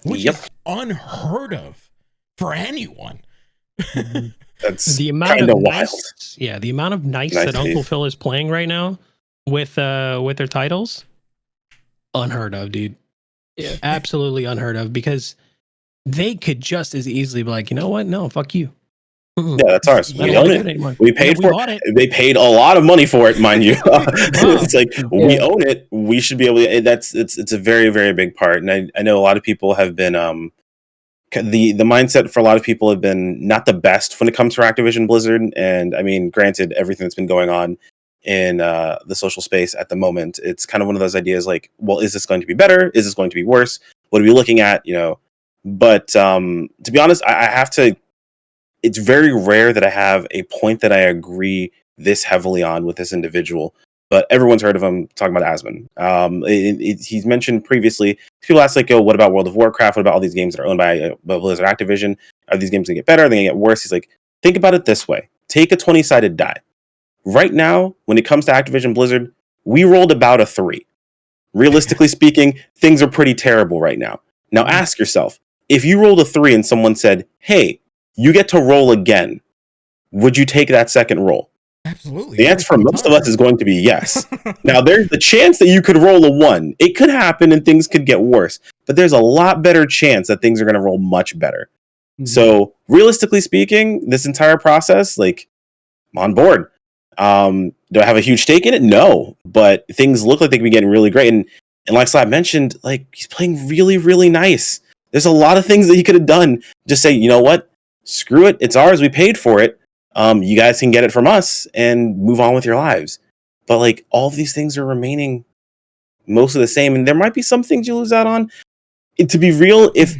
which is unheard of for anyone. That's the amount of nice, wild. Yeah, the amount of nice that Uncle Phil is playing right now with their titles, unheard of, dude. Yeah, absolutely unheard of, because they could just as easily be like, you know what? No, fuck you. Yeah, that's ours. We own it. We paid for it. They paid a lot of money for it, mind you. It's like we own it. We should be able to. It's a very, very big part. And I know a lot of people have been the mindset for a lot of people have been not the best when it comes to Activision Blizzard. And I mean, granted, everything that's been going on in the social space at the moment, it's kind of one of those ideas like, well, is this going to be better? Is this going to be worse? What are we looking at? But to be honest, I have to. It's very rare that I have a point that I agree this heavily on with this individual, but everyone's heard of him talking about Asmon. He's mentioned previously, people ask what about World of Warcraft? What about all these games that are owned by Blizzard Activision? Are these games going to get better? Are they going to get worse? He's like, think about it this way. Take a 20-sided die. Right now, when it comes to Activision Blizzard, we rolled about a 3. Realistically speaking, things are pretty terrible right now. Now ask yourself, if you rolled a 3 and someone said, "Hey, you get to roll again," would you take that second roll? Absolutely. The answer for most of us is going to be yes. Now, there's the chance that you could roll a 1. It could happen and things could get worse, but there's a lot better chance that things are going to roll much better. Mm-hmm. So, realistically speaking, this entire process, like, I'm on board. Do I have a huge stake in it? No, but things look like they could be getting really great. And like Slab mentioned, like, he's playing really, really nice. There's a lot of things that he could have done. Just say, you know what? Screw it. It's ours. We paid for it. You guys can get it from us and move on with your lives. But like, all of these things are remaining most of the same, and there might be some things you lose out on. To be real, if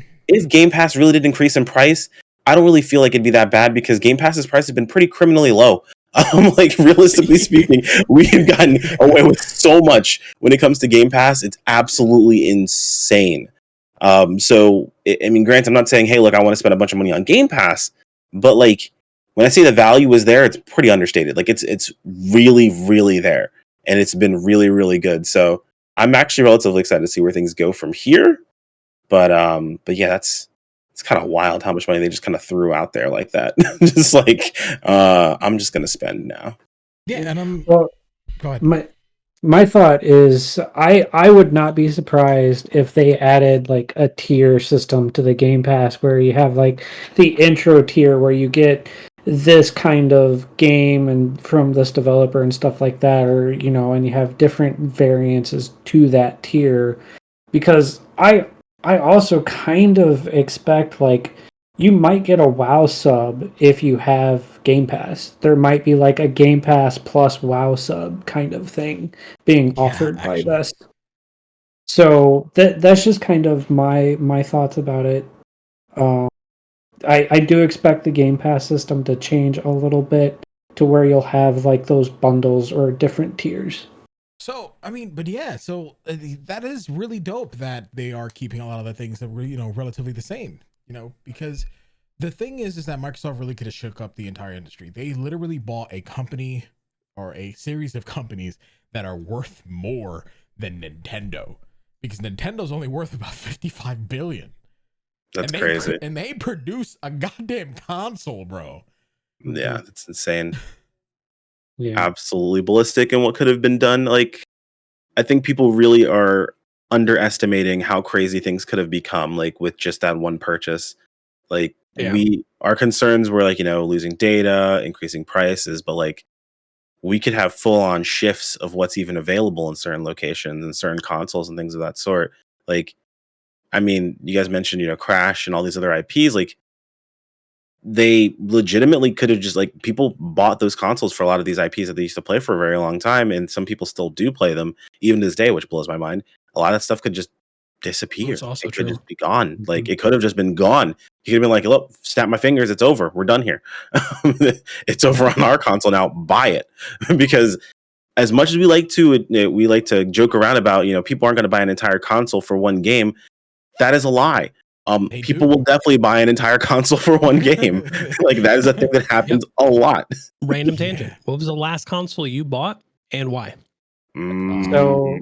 Game Pass really did increase in price, I don't really feel like it'd be that bad because Game Pass's price has been pretty criminally low. Like, realistically speaking, we've gotten away with so much when it comes to Game Pass. It's absolutely insane. So I mean, granted, I'm not saying, hey, look, I want to spend a bunch of money on Game Pass, but like, when I say the value is there, it's pretty understated. Like, it's really, really there, and it's been really, really good. So I'm actually relatively excited to see where things go from here. But yeah, it's kind of wild how much money they just kind of threw out there like that. Just like, I'm just gonna spend now. Yeah, and well, go ahead. My thought is I would not be surprised if they added like a tier system to the Game Pass where you have like the intro tier where you get this kind of game and from this developer and stuff like that, or and you have different variances to that tier, because I also kind of expect like you might get a WoW sub if you have Game Pass. There might be like a Game Pass plus WoW sub kind of thing being offered by this. So that's just kind of my thoughts about it. I do expect the Game Pass system to change a little bit to where you'll have like those bundles or different tiers. So, I mean, but yeah, so that is really dope that they are keeping a lot of the things that were, relatively the same, because the thing is that Microsoft really could have shook up the entire industry. They literally bought a company or a series of companies that are worth more than Nintendo, because Nintendo's only worth about 55 billion. That's crazy. And they produce a goddamn console, bro. Yeah, that's insane. Yeah. Absolutely ballistic in what could have been done. Like, I think people really are underestimating how crazy things could have become, like, with just that one purchase. Like, our concerns were like, losing data, increasing prices, but like, we could have full on shifts of what's even available in certain locations and certain consoles and things of that sort. Like, I mean, you guys mentioned, Crash and all these other IPs. Like, they legitimately could have just, like, people bought those consoles for a lot of these IPs that they used to play for a very long time, and some people still do play them even to this day, which blows my mind. A lot of that stuff could just disappear. That's also It could true. just be gone. Like, it could have just been gone. You could have been like, look, snap my fingers, it's over. We're done here. It's over on our console now. Buy it. Because as much as we like to joke around about, people aren't going to buy an entire console for one game, that is a lie. People will definitely buy an entire console for one game. Like, that is a thing that happens a lot. Random tangent. What was the last console you bought and why? So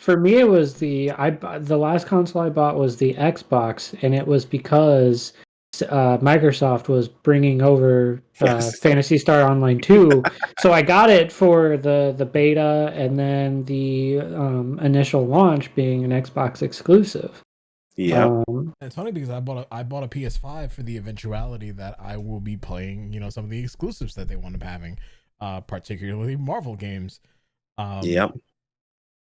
for me, it was the last console I bought was the Xbox, and it was because Microsoft was bringing over Phantasy Star Online 2. So I got it for the beta and then the initial launch being an Xbox exclusive. Yeah. It's funny because I bought a PS5 for the eventuality that I will be playing, some of the exclusives that they wound up having, particularly Marvel games. Yep.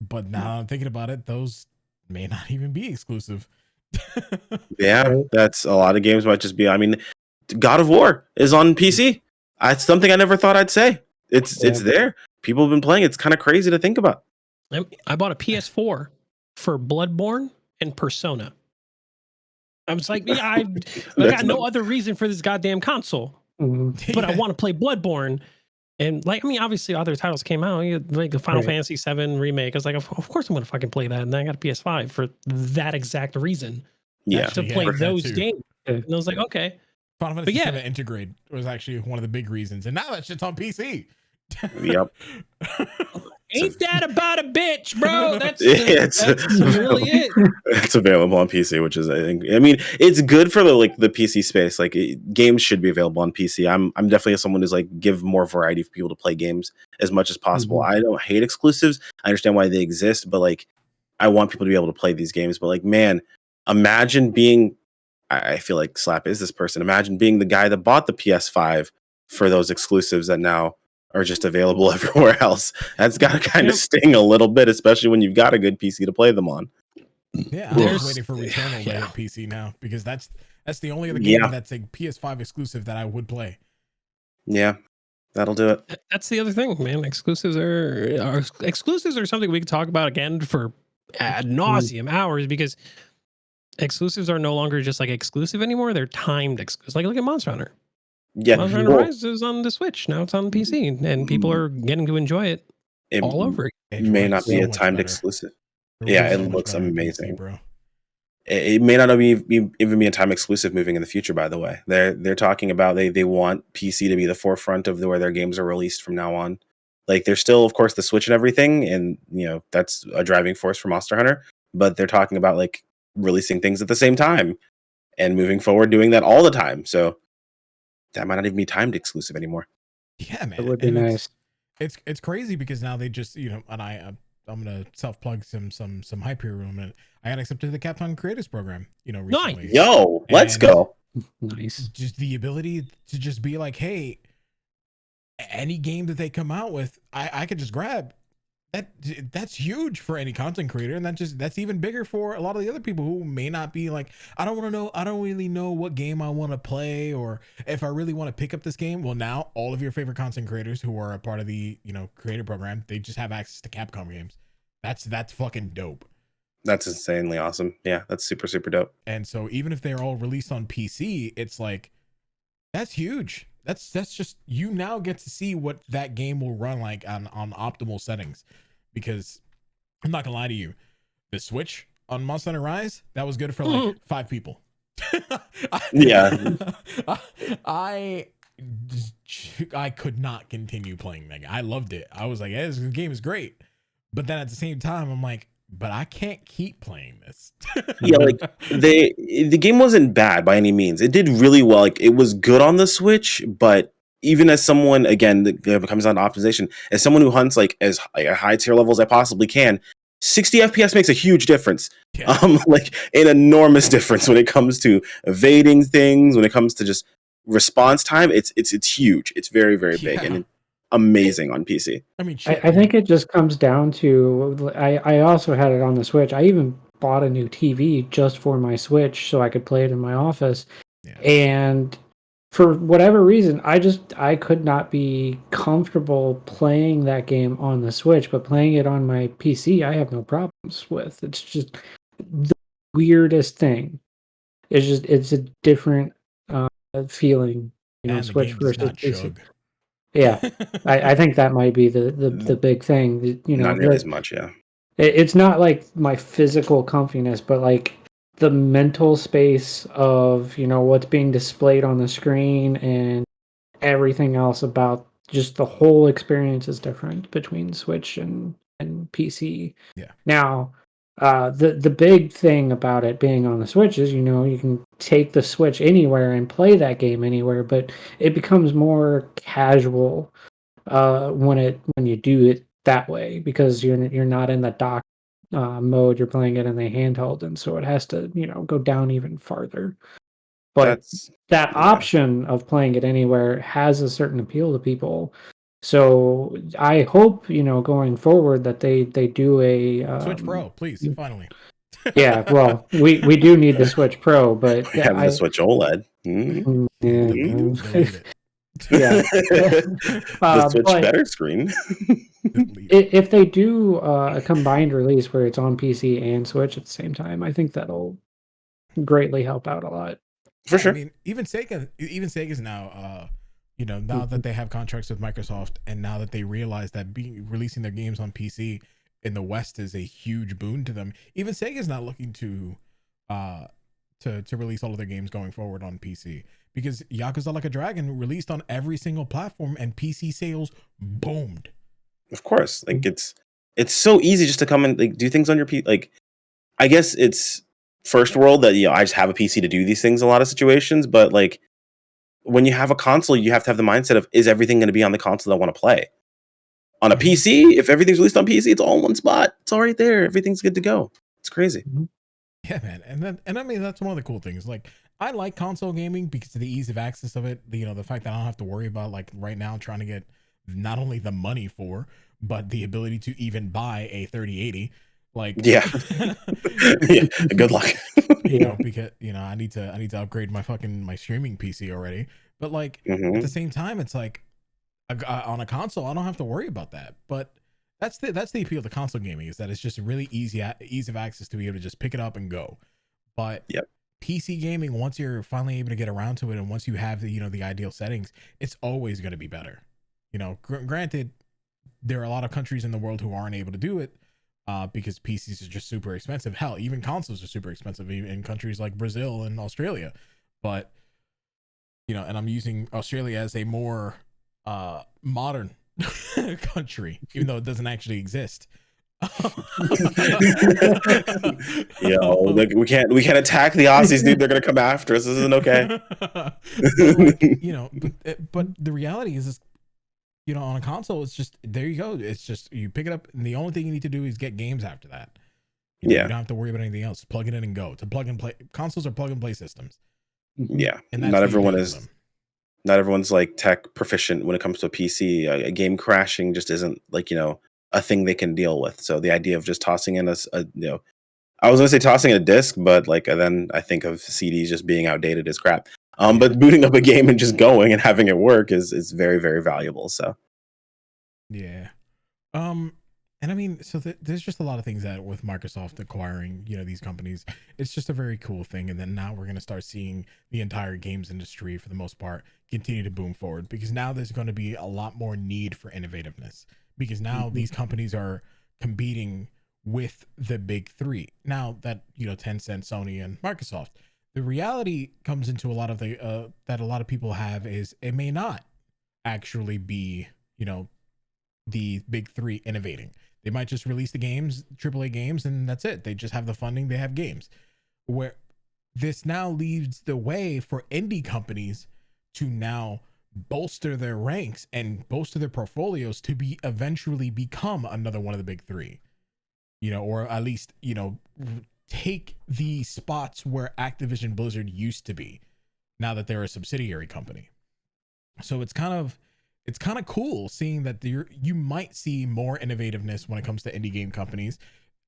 But now I'm thinking about it, those may not even be exclusive. Yeah, that's a lot of games might just be. I mean, God of War is on PC. It's something I never thought I'd say. It's there. People have been playing. It's kind of crazy to think about. I bought a PS4 for Bloodborne and Persona. I was like, I got no other reason for this goddamn console, but I want to play Bloodborne. And like, I mean, obviously other titles came out, like the Final Fantasy VII remake. I was like, of course I'm going to fucking play that. And then I got a PS5 for that exact reason. Yeah. To play those games. And I was like, okay. Final Fantasy VII Integrate was actually one of the big reasons. And now that shit's on PC. Yep. Ain't that about a bitch, bro? That's It's really it. it's available on PC, which is I mean, it's good for the PC space. Like games should be available on PC. I'm definitely someone who's like give more variety for people to play games as much as possible. I don't hate exclusives. I understand why they exist, but like I want people to be able to play these games. But like, man, imagine being. I feel like Slap is this person. Imagine being the guy that bought the PS5 for those exclusives that now are just available everywhere else. That's got to kind of sting a little bit, especially when you've got a good PC to play them on. Yeah, I'm just waiting for Returnal to hit PC now because that's the only other game that's a PS5 exclusive that I would play. Yeah, that'll do it. That's the other thing, man. Exclusives are something we can talk about again for ad nauseum hours because exclusives are no longer just like exclusive anymore. They're timed exclusives. Like look at Monster Hunter. Yeah, Monster Hunter Rise is on the Switch now. It's on PC, and people are getting to enjoy it all over. It may not be a timed exclusive. Yeah, it looks amazing, bro. It may not even be a time exclusive moving in the future. By the way, they're talking about they want PC to be the forefront of where their games are released from now on. Like there's still, of course, the Switch and everything, and that's a driving force for Monster Hunter. But they're talking about like releasing things at the same time and moving forward, doing that all the time. So that might not even be timed exclusive anymore. Yeah, man, it would be nice. It's crazy because now they just and I'm gonna self plug some hype here. I got accepted to the Capcom Creators Program. Recently. Nice. Yo, let's go. Nice. Just the ability to just be like, hey, any game that they come out with, I could just grab. That's huge for any content creator, and that's even bigger for a lot of the other people who may not be like, I don't really know what game I want to play, or if I really want to pick up this game. Well, now all of your favorite content creators who are a part of the creator program, they just have access to Capcom games. That's fucking dope. That's insanely awesome. Yeah, that's super dope. And so even if they're all released on PC, it's like that's huge. That's just, you now get to see what that game will run like on optimal settings, because I'm not gonna lie to you, the Switch on Monster Hunter Rise, that was good for like 5 people. Yeah. I could not continue playing that game. I loved it. I was like, hey, this game is great. But then at the same time, I'm like, but I can't keep playing this. Yeah, like the game wasn't bad by any means. It did really well. Like it was good on the Switch, but even as someone, again, that comes down to optimization, as someone who hunts like as a high tier level as I possibly can, 60 FPS makes a huge difference. Yeah. Like an enormous difference when it comes to evading things, when it comes to just response time. It's huge. It's very big and amazing on PC. I mean, I think it just comes down to I also had it on the Switch. I even bought a new TV just for my Switch so I could play it in my office. Yeah. And for whatever reason, I could not be comfortable playing that game on the Switch, but playing it on my PC, I have no problems with. It's just the weirdest thing. It's a different feeling, Switch versus PC. Yeah, I think that might be the big thing. Not nearly as much, yeah. It's not like my physical comfiness, but like the mental space of what's being displayed on the screen and everything else about just the whole experience is different between Switch and PC. Yeah. Now, the big thing about it being on the Switch is you can take the Switch anywhere and play that game anywhere, but it becomes more casual when you do it that way, because you're not in the dock mode, you're playing it in the handheld, and so it has to go down even farther. But that option of playing it anywhere has a certain appeal to people. So I hope going forward that they do a Switch Pro, please, finally. Yeah, well, we do need the Switch Pro, but we have the Switch OLED. Yeah, the Switch better screen. If they do a combined release where it's on PC and Switch at the same time, I think that'll greatly help out a lot. For sure. I mean, even Sega's now, now that they have contracts with Microsoft, and now that they realize that releasing their games on PC in the West is a huge boon to them. Even Sega's not looking to release all of their games going forward on PC, because Yakuza Like a Dragon released on every single platform and PC sales boomed. Of course, like it's so easy just to come and like do things on your PC. Like, I guess it's first world that I just have a PC to do these things in a lot of situations. But like when you have a console, you have to have the mindset of, is everything going to be on the console that I want to play? On a PC, if everything's released on PC, it's all in one spot. It's all right there. Everything's good to go. It's crazy. Yeah, man. And I mean, that's one of the cool things. Like, I like console gaming because of the ease of access of it. The fact that I don't have to worry about, like, right now trying to get not only the money for, but the ability to even buy a 3080. Like, yeah, yeah. Good luck. Because I need to upgrade my streaming PC already. But like at the same time, it's like on a console, I don't have to worry about that. But that's the appeal of the console gaming, is that it's just really ease of access to be able to just pick it up and go. But PC gaming, once you're finally able to get around to it, and once you have the ideal settings, it's always going to be better. Granted, there are a lot of countries in the world who aren't able to do it because PCs are just super expensive. Hell, even consoles are super expensive in countries like Brazil and Australia. But and I'm using Australia as a more modern country, even though it doesn't actually exist. Like we can't attack the Aussies, dude. They're gonna come after us. This isn't okay. But the reality is on a console, it's just, there you go. It's just, you pick it up, and the only thing you need to do is get games after that. You don't have to worry about anything else. Plug it in and go. To plug and play, consoles are plug and play systems. Yeah, and not everyone's like tech proficient when it comes to a PC. A game crashing just isn't like a thing they can deal with. So the idea of just tossing in I was gonna say tossing in a disc, but like then I think of CDs just being outdated as crap. But booting up a game and just going and having it work is very, very valuable. So yeah. And I mean, so there's just a lot of things that with Microsoft acquiring, these companies, it's just a very cool thing. And then now we're going to start seeing the entire games industry, for the most part, continue to boom forward, because now there's going to be a lot more need for innovativeness, because now these companies are competing with the big three. Now that, Tencent, Sony, and Microsoft, the reality comes into a lot of the, that a lot of people have, is it may not actually be, the big three innovating. They might just release the games, AAA games, and that's it. They just have the funding, they have games. Where this now leaves the way for indie companies to now bolster their ranks and bolster their portfolios to eventually become another one of the big three. Or at least, take the spots where Activision Blizzard used to be, now that they're a subsidiary company. So it's kind of cool seeing that you might see more innovativeness when it comes to indie game companies,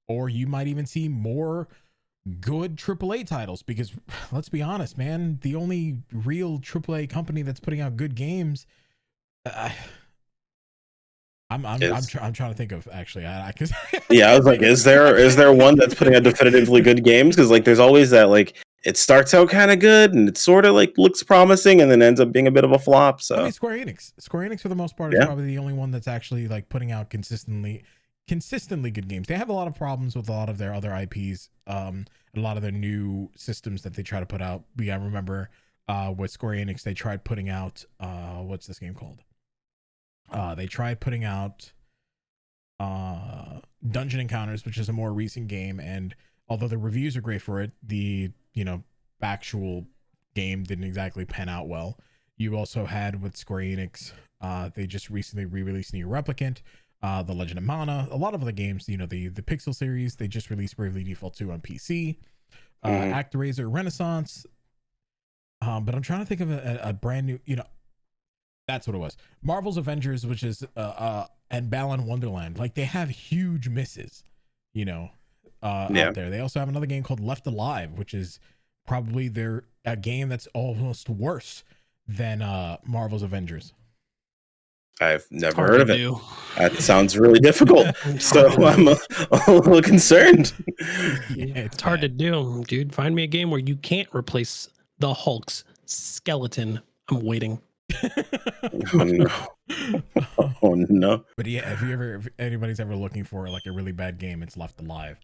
or you might even see more good AAA titles, because let's be honest, man, the only real AAA company that's putting out good games, I'm trying to think of, actually, I was like, is there one that's putting out definitively good games? Because like there's always that, like, it starts out kind of good and it sort of like looks promising and then ends up being a bit of a flop. So I mean, Square Enix for the most part is probably the only one that's actually like putting out consistently good games. They have a lot of problems with a lot of their other IPs, a lot of their new systems that they try to put out. I remember with Square Enix, they tried putting out what's this game called? They tried putting out Dungeon Encounters, which is a more recent game, and although the reviews are great for it, the actual game didn't exactly pan out well. You also had with Square Enix, they just recently re-released Nier Replicant, The Legend of Mana, a lot of other games, the Pixel series. They just released Bravely Default 2 on PC, ActRaiser Renaissance, but I'm trying to think of a brand new, that's what it was. Marvel's Avengers, which is and Balan Wonderland. Like, they have huge misses, out there. They also have another game called Left Alive, which is probably a game that's almost worse than Marvel's Avengers. I've never heard of it. That sounds really difficult. So I'm a little concerned. It's hard to do, dude. Find me a game where you can't replace the Hulk's skeleton. I'm waiting. Oh no. But yeah, if anybody's ever looking for like a really bad game, it's Left Alive.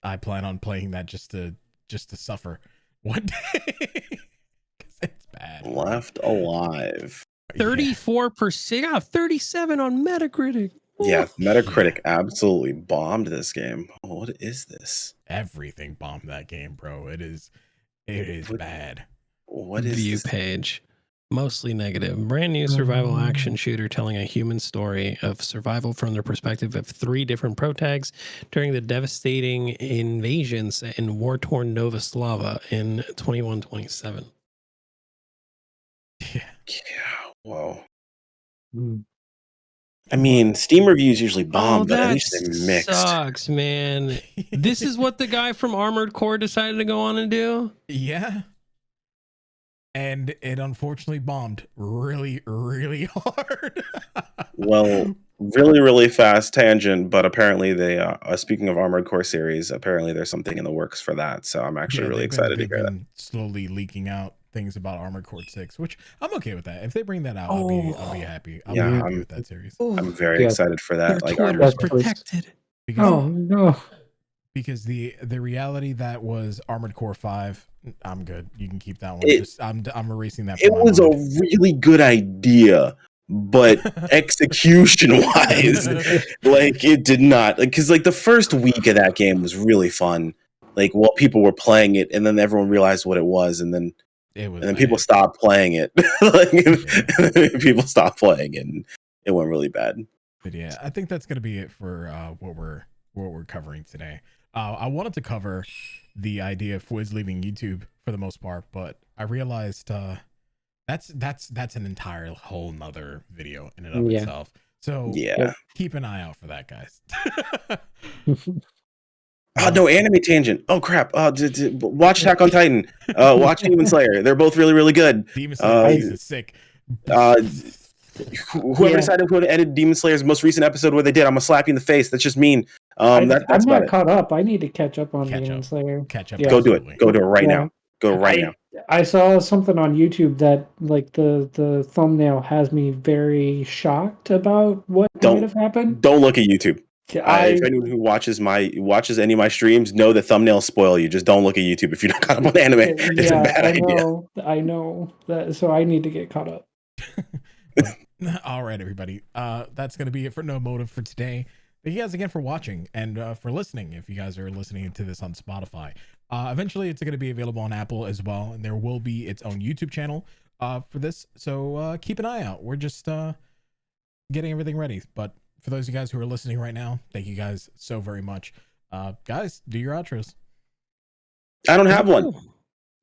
I plan on playing that just to suffer one day, because it's bad. Left Alive. 34%. Yeah, 37 on Metacritic. Yeah, Metacritic absolutely bombed this game. Oh, what is this? Everything bombed that game, bro. It is bad. What is View this? page. Mostly negative. Brand new survival action shooter telling a human story of survival from the perspective of 3 different protags during the devastating invasion set in war-torn Nova Slava in 2127. Yeah. Yeah. Whoa. Mm. I mean, Steam reviews usually bomb, but at that least they're mixed. sucks, man. This is what the guy from Armored Core decided to go on and do? Yeah. And it unfortunately bombed really, really hard. Well, really, really fast tangent, but apparently they, speaking of Armored Core series, apparently there's something in the works for that. So I'm actually really excited to they've hear that. been slowly leaking out things about Armored Core 6, which I'm okay with that. If they bring that out, I'll be happy. I'll be happy with that series. I'm very Yeah. excited for Their that. Like Twitter's Armored Core. protected. Because, Oh no. because the reality that was Armored Core 5, I'm good. You can keep that one. I'm erasing that. It was a really good idea, but execution wise, like it did not. Because like the first week of that game was really fun. Like while people were playing it, and then everyone realized what it was, and then people stopped playing it. And then people stopped playing it, and it went really bad. But yeah, I think that's gonna be it for what we're covering today. I wanted to cover the idea of Fwiz leaving YouTube for the most part, but I realized that's an entire whole nother video in and of itself. So yeah, keep an eye out for that, guys. Oh no, anime tangent. Oh crap. Watch Attack on Titan. Watch Demon Slayer. They're both really, really good. Demon Slayer is sick. Whoever decided who to edit Demon Slayer's most recent episode where they did, I'm gonna slap you in the face. That's just mean. I'm that's not caught up. I need to catch up on Catch Demon up. Slayer. Catch up. Yeah. Go do it. Go do it right now. Go right now. I saw something on YouTube that like the thumbnail has me very shocked about what might have happened. Don't look at YouTube. If anyone who watches any of my streams know that thumbnails spoil you, just don't look at YouTube if you're not caught up on anime. It's a bad idea. I know that, so I need to get caught up. All right, everybody. That's gonna be it for No Motive for today. Thank you guys again for watching and for listening. If you guys are listening to this on Spotify, eventually it's going to be available on Apple as well, and there will be its own YouTube channel for this. So keep an eye out. We're just getting everything ready. But for those of you guys who are listening right now, thank you guys so very much. Guys, do your outros. I don't have one.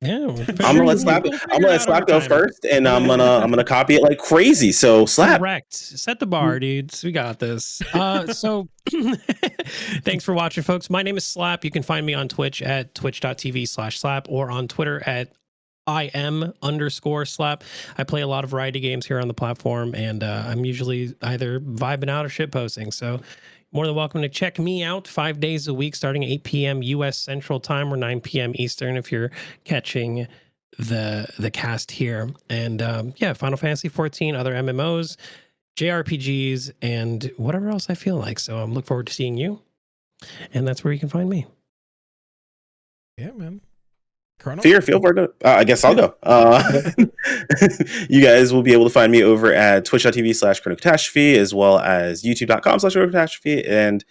Yeah, I'm gonna let Slap go first, and I'm gonna copy it like crazy. So Slap, correct. Set the bar, dudes. We got this. So thanks for watching, folks. My name is Slap. You can find me on Twitch at twitch.tv/slap or on Twitter at IM_slap. I play a lot of variety games here on the platform, and I'm usually either vibing out or shit posting. So more than welcome to check me out 5 days a week, starting at 8 p.m. U.S. Central Time or 9 p.m. Eastern if you're catching the cast here. And yeah, Final Fantasy 14, other MMOs, JRPGs, and whatever else I feel like. So I'm looking forward to seeing you. And that's where you can find me. Yeah, man. Chrono? feel free to. I guess I'll go. You guys will be able to find me over at twitch.tv/chronocatastrophe, as well as youtube.com/chronocatastrophe, and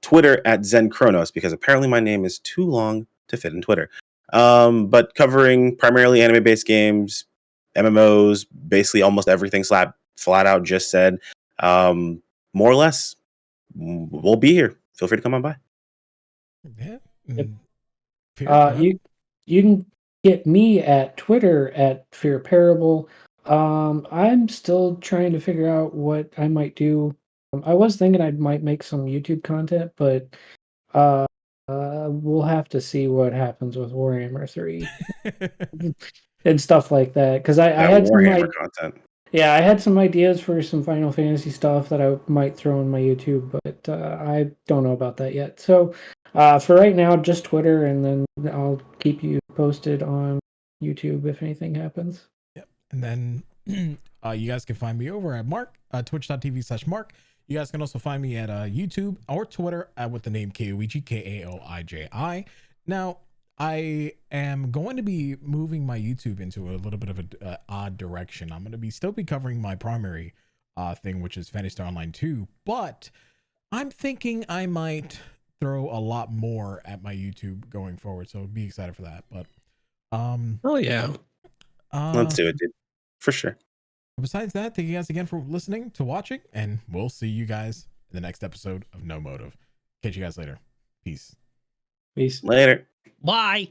Twitter at ZenChronos, because apparently my name is too long to fit in Twitter. But covering primarily anime-based games, MMOs, basically almost everything Slap flat out just said. More or less, we'll be here. Feel free to come on by. Yeah. You can get me at Twitter at Fear Parable. I'm still trying to figure out what I might do. I was thinking I might make some YouTube content, but we'll have to see what happens with Warhammer 3 and stuff like that. Because I had Warhammer content. Yeah, I had some ideas for some Final Fantasy stuff that I might throw on my YouTube, but I don't know about that yet. So for right now, just Twitter, and then I'll keep you posted on YouTube if anything happens. Yep. And then you guys can find me over at twitch.tv/Mark. You guys can also find me at YouTube or Twitter with the name Kaoiji, Kaoiji. Now, I am going to be moving my YouTube into a little bit of a odd direction. I'm going to still be covering my primary thing, which is Phantasy Star Online 2, but I'm thinking I might throw a lot more at my YouTube going forward. So be excited for that. But oh yeah, Let's do it, dude. For sure. besides that, thank you guys again for listening to watching, and we'll see you guys in the next episode of No Motive. Catch you guys later. Peace. Peace. Later. bye.